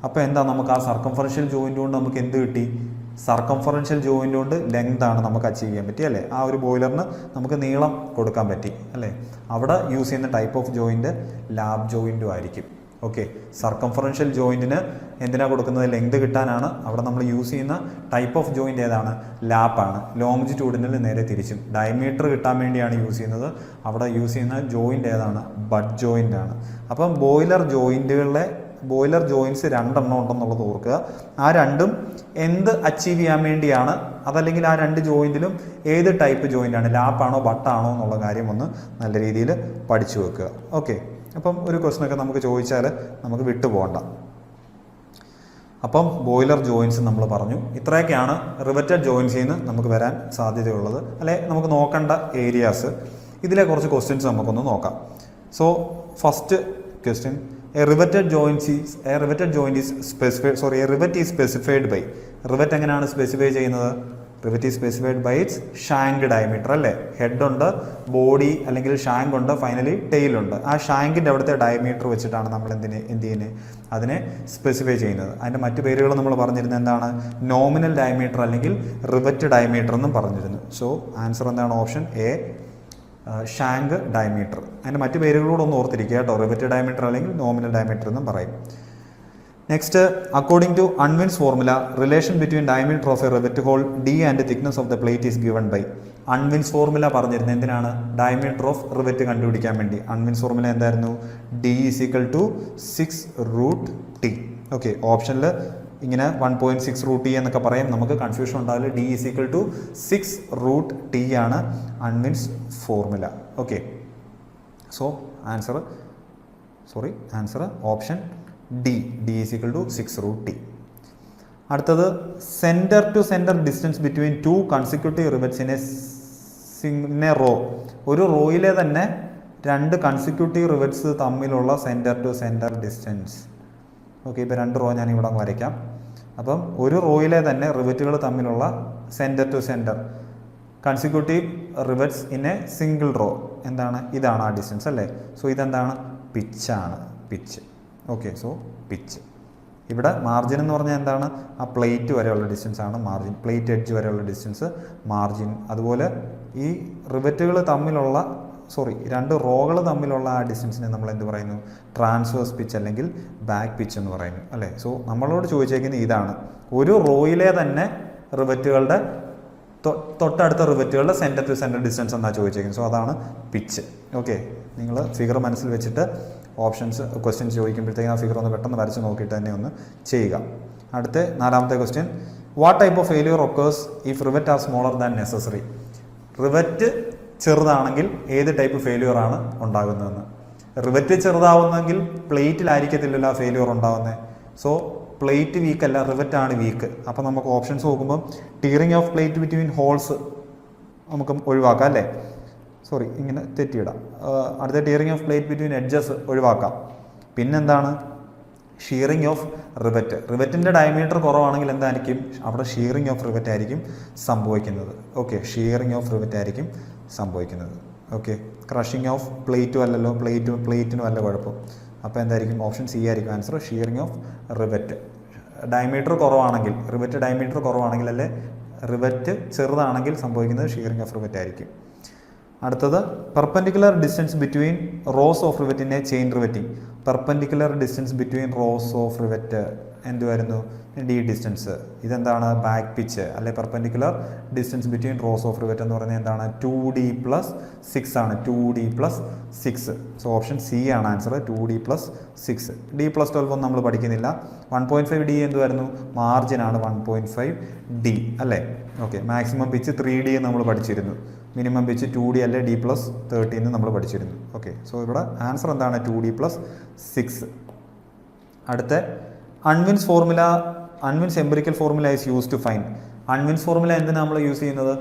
അപ്പോൾ എന്താ, നമുക്ക് ആ സർക്കംഫറൻഷ്യൽ ജോയിൻ്റ് കൊണ്ട് നമുക്ക് എന്ത് കിട്ടി, സർക്കംഫറൻഷ്യൽ ജോയിൻ്റ് കൊണ്ട് ലെങ്ത് ആണ് നമുക്ക് അച്ചീവ് ചെയ്യാൻ പറ്റി അല്ലേ. ആ ഒരു ബോയിലറിന് നമുക്ക് നീളം കൊടുക്കാൻ പറ്റി അല്ലേ. അവിടെ യൂസ് ചെയ്യുന്ന ടൈപ്പ് ഓഫ് ജോയിൻറ്റ് ലാബ് ജോയിൻറ്റും ആയിരിക്കും. ഓക്കെ, സർക്കംഫറൻഷ്യൽ ജോയിൻറ്റിന് എന്തിനാണ് കൊടുക്കുന്നത്, ലെങ്ത് കിട്ടാനാണ്. അവിടെ നമ്മൾ യൂസ് ചെയ്യുന്ന ടൈപ്പ് ഓഫ് ജോയിൻറ്റ് ഏതാണ്, ലാപ്പാണ്. ലോങ്ജിറ്റ്യൂഡിനൽ നേരെ തിരിച്ചും ഡയമീറ്റർ കിട്ടാൻ വേണ്ടിയാണ് യൂസ് ചെയ്യുന്നത്. അവിടെ യൂസ് ചെയ്യുന്ന ജോയിൻറ്റ് ഏതാണ്, ബഡ് ജോയിൻ്റ് ആണ്. അപ്പം ബോയിലർ ജോയിൻറ്റ്സ് 2 എണ്ണം ഉണ്ടെന്നുള്ളത് ഓർക്കുക. ആ രണ്ടും എന്ത് അച്ചീവ് ചെയ്യാൻ വേണ്ടിയാണ്, അതല്ലെങ്കിൽ ആ 2 ജോയിൻറ്റിലും ഏത് ടൈപ്പ് ജോയിൻ്റാണ്, ലാപ്പാണോ ബട്ടാണോ എന്നുള്ള കാര്യം ഒന്ന് നല്ല രീതിയിൽ പഠിച്ചു വെക്കുക. ഓക്കെ, അപ്പം ഒരു ക്വസ്റ്റനൊക്കെ നമുക്ക് ചോദിച്ചാൽ നമുക്ക് വിട്ടുപോകണ്ട. അപ്പം ബോയിലർ ജോയിൻസ് നമ്മൾ പറഞ്ഞു. ഇത്രയൊക്കെയാണ് റിവറ്റഡ് ജോയിൻസിൽ നിന്ന് നമുക്ക് വരാൻ സാധ്യതയുള്ളത്, അല്ലെ നമുക്ക് നോക്കേണ്ട ഏരിയാസ്. ഇതിലെ കുറച്ച് ക്വസ്റ്റ്യൻസ് നമുക്കൊന്ന് നോക്കാം. So first question, a rivet is specified by. Rivet എങ്ങനെയാണ് സ്പെസിഫൈ ചെയ്യുന്നത്, rivet is specified by its shank diameter അല്ലേ. ഹെഡ് ഉണ്ട്, ബോഡി അല്ലെങ്കിൽ ഷാങ്ക് ഉണ്ട്, ഫൈനലി ടെയിൽ ഉണ്ട്. ആ ഷാങ്കിൻ്റെ അവിടുത്തെ ഡയമീറ്റർ വെച്ചിട്ടാണ് നമ്മൾ എന്ത് ചെയ്യുന്നത്, അതിനെ സ്പെസിഫൈ ചെയ്യുന്നത്. അതിൻ്റെ മറ്റു പേരുകൾ നമ്മൾ പറഞ്ഞിരുന്നത് എന്താണ്, നോമിനൽ ഡയമീറ്റർ അല്ലെങ്കിൽ റിവറ്റ് ഡയമീറ്റർ എന്നും പറഞ്ഞിരുന്നു. സോ ആൻസർ എന്താണ്, ഓപ്ഷൻ എ, ഷാങ്ക് ഡയമീറ്റർ. അതിൻ്റെ മറ്റു പേരുകളോട് ഒന്ന് ഓർത്തിരിക്കുക കേട്ടോ. റിവറ്റ് ഡയമീറ്റർ അല്ലെങ്കിൽ നോമിനൽ ഡയമീറ്റർ എന്നും പറയും. Next, according to Unwin's formula, relation between diameter of a rivet hole D and thickness of the plate is given by. Unwin's formula പറഞ്ഞിരുന്നത് എന്തിനാണ്, ഡയമീറ്റർ ഓഫ് റിവറ്റ് കണ്ടുപിടിക്കാൻ വേണ്ടി. അൺവിൻസ് ഫോർമുല എന്തായിരുന്നു, D is equal to 6√T. Okay, ഓപ്ഷനിൽ ഇങ്ങനെ 1.6√T എന്നൊക്കെ പറയും, നമുക്ക് കൺഫ്യൂഷൻ ഉണ്ടാവില്ല. D is equal to 6√T ആണ് Unwin's formula. Okay, so answer option D is equal to 6√T. അടുത്തത്, centre to centre distance between 2 consecutive rivets in a row. ഒരു റോയിലെ തന്നെ 2 കൺസിക്യൂട്ടീവ് റിവറ്റ്സ് തമ്മിലുള്ള centre to centre distance. Okay, ഇപ്പോൾ 2 raw ഞാൻ ഇവിടെ വരയ്ക്കാം. അപ്പം ഒരു റോയിലെ തന്നെ റിവറ്റുകൾ തമ്മിലുള്ള centre to centre consecutive rivets in a single row എന്താണ്, ഇതാണ് ആ ഡിസ്റ്റൻസ് അല്ലേ. സോ ഇതെന്താണ്, പിച്ചാണ്, പിച്ച്. Okay, so pitch. ഇവിടെ മാർജിൻ എന്ന് പറഞ്ഞാൽ എന്താണ്, ആ പ്ലേറ്റ് വരെയുള്ള ഡിസ്റ്റൻസ് ആണ് മാർജിൻ, പ്ലേറ്റ് എഡ്ജ് വരെയുള്ള ഡിസ്റ്റൻസ് മാർജിൻ. അതുപോലെ ഈ റിവറ്റുകൾ തമ്മിലുള്ള രണ്ട് റോകൾ തമ്മിലുള്ള ആ ഡിസ്റ്റൻസിനെ നമ്മൾ എന്ത് പറയുന്നു? ട്രാൻസ്വേഴ്സ് പിച്ച് അല്ലെങ്കിൽ ബാക്ക് പിച്ച് എന്ന് പറയുന്നു അല്ലേ. സോ നമ്മളോട് ചോദിച്ചേക്കുന്നത് ഇതാണ്, ഒരു റോയിലെ തന്നെ റിവറ്റുകളുടെ തൊട്ടടുത്ത റിവറ്റുകളുടെ സെൻറ്റർ ടു സെൻറ്റർ ഡിസ്റ്റൻസ് എന്നാണ് ചോദിച്ചേക്കുന്നത്. സോ അതാണ് പിച്ച്. ഓക്കെ, നിങ്ങൾ ഫിഗർ മനസ്സിൽ വെച്ചിട്ട് ക്വസ്റ്റ്യൻസ് ചോദിക്കുമ്പോഴത്തേക്കും ആ ഫിഗർ ഒന്ന് പെട്ടെന്ന് വരച്ച് നോക്കിയിട്ട് തന്നെ ഒന്ന് ചെയ്യുക. അടുത്ത 4ാമത്തെ question, what type of failure occurs if rivet are smaller than necessary? Rivet ചെറുതാണെങ്കിൽ ഏത് ടൈപ്പ് ഫെയിലിയർ ആണ് ഉണ്ടാകുന്നതെന്ന്. റിവറ്റ് ചെറുതാവുന്നെങ്കിൽ പ്ലേറ്റിലായിരിക്കത്തില്ലല്ലോ ആ ഫെയിലിയർ ഉണ്ടാകുന്നത്. സോ പ്ലേറ്റ് വീക്ക് അല്ല, റിവറ്റ് ആണ് വീക്ക്. അപ്പോൾ നമുക്ക് ഓപ്ഷൻസ് നോക്കുമ്പോൾ ടീറിങ് ഓഫ് പ്ലേറ്റ് ബിറ്റ്വീൻ ഹോൾസ് നമുക്ക് ഒഴിവാക്കാം അല്ലേ. ഇങ്ങനെ തെറ്റിയിടാം. അടുത്ത ടീറിങ് ഓഫ് പ്ലേറ്റ് ബിറ്റ്വീൻ എഡ്ജസ് ഒഴിവാക്കാം. പിന്നെന്താണ്? ഷീറിങ് ഓഫ് റിവറ്റ്. റിവറ്റിൻ്റെ ഡയമീറ്റർ കുറവാണെങ്കിൽ എന്തായിരിക്കും? അവിടെ ഷീറിങ് ഓഫ് റിവറ്റ് ആയിരിക്കും സംഭവിക്കുന്നത്. ഓക്കെ, ഷീറിങ് ഓഫ് റിവറ്റ് ആയിരിക്കും സംഭവിക്കുന്നത്. ഓക്കെ, ക്രഷിങ് ഓഫ് പ്ലേറ്റും അല്ലല്ലോ, പ്ലേറ്റിനും അല്ല കുഴപ്പം. അപ്പോൾ എന്തായിരിക്കും? ഓപ്ഷൻ സി ആയിരിക്കും ആൻസർ, ഷീറിങ് ഓഫ് റിവറ്റ്. ഡയമീറ്റർ കുറവാണെങ്കിൽ, റിവറ്റ് ഡയമീറ്റർ കുറവാണെങ്കിൽ അല്ലെ, റിവറ്റ് ചെറുതാണെങ്കിൽ സംഭവിക്കുന്നത് ഷീറിങ് ഓഫ് റിവറ്റ് ആയിരിക്കും. അടുത്തത്, perpendicular distance between rows of rivet in a chain riveting. Perpendicular distance between rows of rivet എന്തുവായിരുന്നു? D distance. ഇതെന്താണ്? ബാക്ക് പിച്ച് അല്ലെ. Perpendicular distance between rows of rivet എന്ന് പറയുന്നത് എന്താണ്? 2D+6 ആണ്. 2D+6. സോ ഓപ്ഷൻ സി ആണ് answer, 2D+6. D+12 ഒന്നും നമ്മൾ പഠിക്കുന്നില്ല. 1.5D എന്തുവായിരുന്നു? മാർജിനാണ് 1.5D അല്ലേ. ഓക്കെ, മാക്സിമം പിച്ച് 3D നമ്മൾ പഠിച്ചിരുന്നു. മിനിമം പിച്ച് 2D അല്ലെ, D+13 നമ്മൾ പഠിച്ചിരുന്നു. ഓക്കെ, സോ ഇവിടെ ആൻസർ എന്താണ്? 2D+6. അടുത്ത, Unwin's empirical formula is use to find. Unwin's formula എന്തിനാണ് നമ്മൾ യൂസ് ചെയ്യുന്നത്?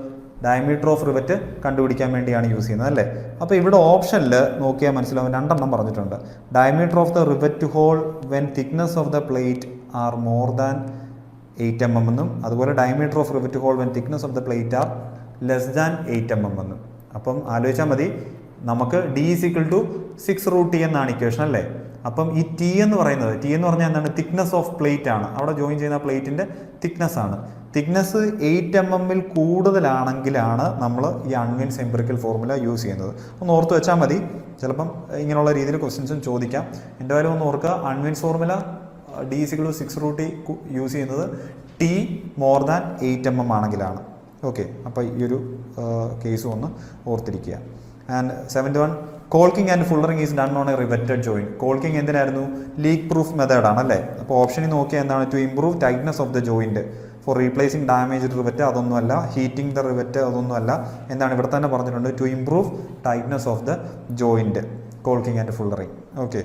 ഡയമീറ്റർ ഓഫ് റിവറ്റ് കണ്ടുപിടിക്കാൻ വേണ്ടിയാണ് യൂസ് ചെയ്യുന്നത് അല്ലേ. അപ്പോൾ ഇവിടെ ഓപ്ഷനിൽ നോക്കിയാൽ മനസ്സിലാവും, 2 എണ്ണം പറഞ്ഞിട്ടുണ്ട്. Diameter of the rivet hole when thickness of the plate are more than 8 mm എന്നും, അതുപോലെ diameter of rivet hole when thickness of the plate are less than 8 mm എന്നും. അപ്പം ആലോചിച്ചാൽ മതി, നമുക്ക് D = 6√T എന്നാണ് ഇക്വേഷൻ അല്ലേ. അപ്പം ഈ T എന്ന് പറഞ്ഞാൽ എന്താണ്? തിക്നെസ് ഓഫ് പ്ലേറ്റ് ആണ്. അവിടെ ജോയിൻ ചെയ്യുന്ന പ്ലേറ്റിൻ്റെ തിക്നെസ് ആണ്. തിക്നെസ് 8 mm കൂടുതലാണെങ്കിലാണ് നമ്മൾ ഈ അൺവിൻസ് എംപിരിക്കൽ ഫോർമുല യൂസ് ചെയ്യുന്നത്. ഒന്ന് ഓർത്ത് വെച്ചാൽ മതി, ചിലപ്പം ഇങ്ങനെയുള്ള രീതിയിൽ ക്വസ്റ്റ്യൻസും ചോദിക്കാം. എൻ്റെ കാര്യം ഒന്ന് ഓർക്കുക, Unwin's formula D = 6√T use ചെയ്യുന്നത് T മോർ ദാൻ 8 mm ആണെങ്കിലാണ്. ഓക്കെ, അപ്പോൾ ഈ ഒരു കേസും ഒന്ന് ഓർത്തിരിക്കുക. And 7th one, caulking and fullering is done on a riveted joint. Caulking എന്തിനായിരുന്നു? ലീക്ക് പ്രൂഫ് മെത്തേഡ് ആണ് അല്ലേ. അപ്പോൾ ഓപ്ഷനിൽ നോക്കിയാൽ എന്താണ്? To improve tightness of the joint for replacing damaged rivet, അതൊന്നുമല്ല. ഹീറ്റിംഗ് ദ റിവറ്റ്, അതൊന്നുമല്ല. എന്താണ്? ഇവിടെ തന്നെ പറഞ്ഞിട്ടുണ്ട്, to improve tightness of the joint. Caulking and fullering. Okay,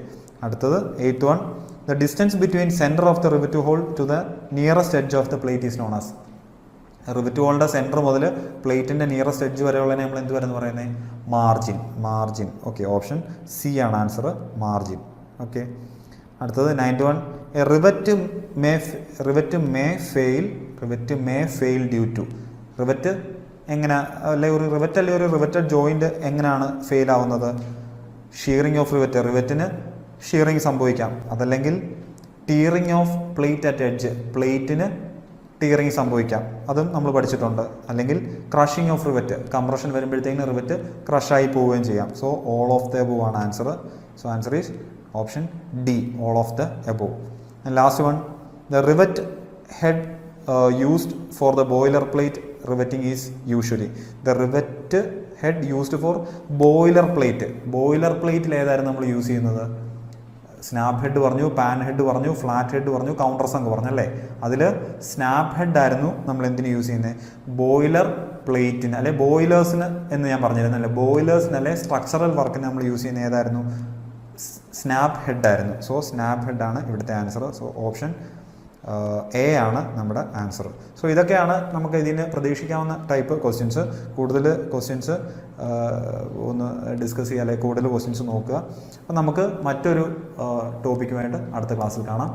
അടുത്തത് 8th one, the distance between centre of the rivet hole to the nearest edge of the plate is known as. Rivet ഹോളിൻ്റെ centre മുതൽ പ്ലേറ്റിൻ്റെ nearest edge വരെയുള്ളതിനെ നമ്മൾ എന്ത് പറയുന്നത് പറയുന്നത്? Margin. Okay, option C ആണ് ആൻസർ, മാർജിൻ. ഓക്കെ, അടുത്തത് 9th one, a rivet may fail due to. Rivet എങ്ങനെ ഒരു റിവറ്റഡ് ജോയിൻറ്റ് എങ്ങനെയാണ് ഫെയിൽ ആവുന്നത്? ഷീറിംഗ് ഓഫ് റിവറ്റിന് ഷീറിംഗ് സംഭവിക്കാം. അതല്ലെങ്കിൽ ടീറിംഗ് ഓഫ് പ്ലേറ്റ് അറ്റ് എഡ്ജ്, പ്ലേറ്റിന് ടീറിങ് സംഭവിക്കാം, അതും നമ്മൾ പഠിച്ചിട്ടുണ്ട്. അല്ലെങ്കിൽ ക്രഷിംഗ് ഓഫ് റിവറ്റ്, കംപ്രഷൻ വരുമ്പോഴത്തേക്കും റിവറ്റ് ക്രഷായി പോവുകയും ചെയ്യാം. So all of the above ആണ് answer. So answer is option D, all of the above. And last one, the rivet head used for the boiler plate riveting is usually. The rivet head used for boiler പ്ലേറ്റിൽ ഏതായിരുന്നു നമ്മൾ use ചെയ്യുന്നത്? Snap head പറഞ്ഞു, pan head പറഞ്ഞു, flat head പറഞ്ഞു, counter sunk പറഞ്ഞു അല്ലേ. അതിൽ സ്നാപ്പ് ഹെഡ് ആയിരുന്നു നമ്മൾ എന്തിനു യൂസ് ചെയ്യുന്നത്? ബോയിലർ പ്ലേറ്റിന് അല്ലെ ബോയിലേഴ്സിന് എന്ന് ഞാൻ പറഞ്ഞിരുന്നല്ലേ. ബോയിലേഴ്സിന് അല്ലെ സ്ട്രക്ചറൽ വർക്കിന് നമ്മൾ യൂസ് ചെയ്യുന്ന ഏതായിരുന്നു? സ്നാപ്പ് ഹെഡ് ആയിരുന്നു. സോ സ്നാപ്പ് ഹെഡ് ആണ് ഇവിടുത്തെ ആൻസർ. സോ ഓപ്ഷൻ എ ആണ് നമ്മുടെ ആൻസർ. സോ ഇതൊക്കെയാണ് നമുക്ക് ഇതിന് പ്രതീക്ഷിക്കാവുന്ന ടൈപ്പ് ക്വസ്റ്റ്യൻസ്. കൂടുതൽ ക്വസ്റ്റ്യൻസ് ഒന്ന് ഡിസ്കസ് ചെയ്യുക, അല്ലെങ്കിൽ കൂടുതൽ ക്വസ്റ്റ്യൻസ് നോക്കുക. അപ്പം നമുക്ക് മറ്റൊരു ടോപ്പിക്കുമായിട്ട് അടുത്ത ക്ലാസ്സിൽ കാണാം.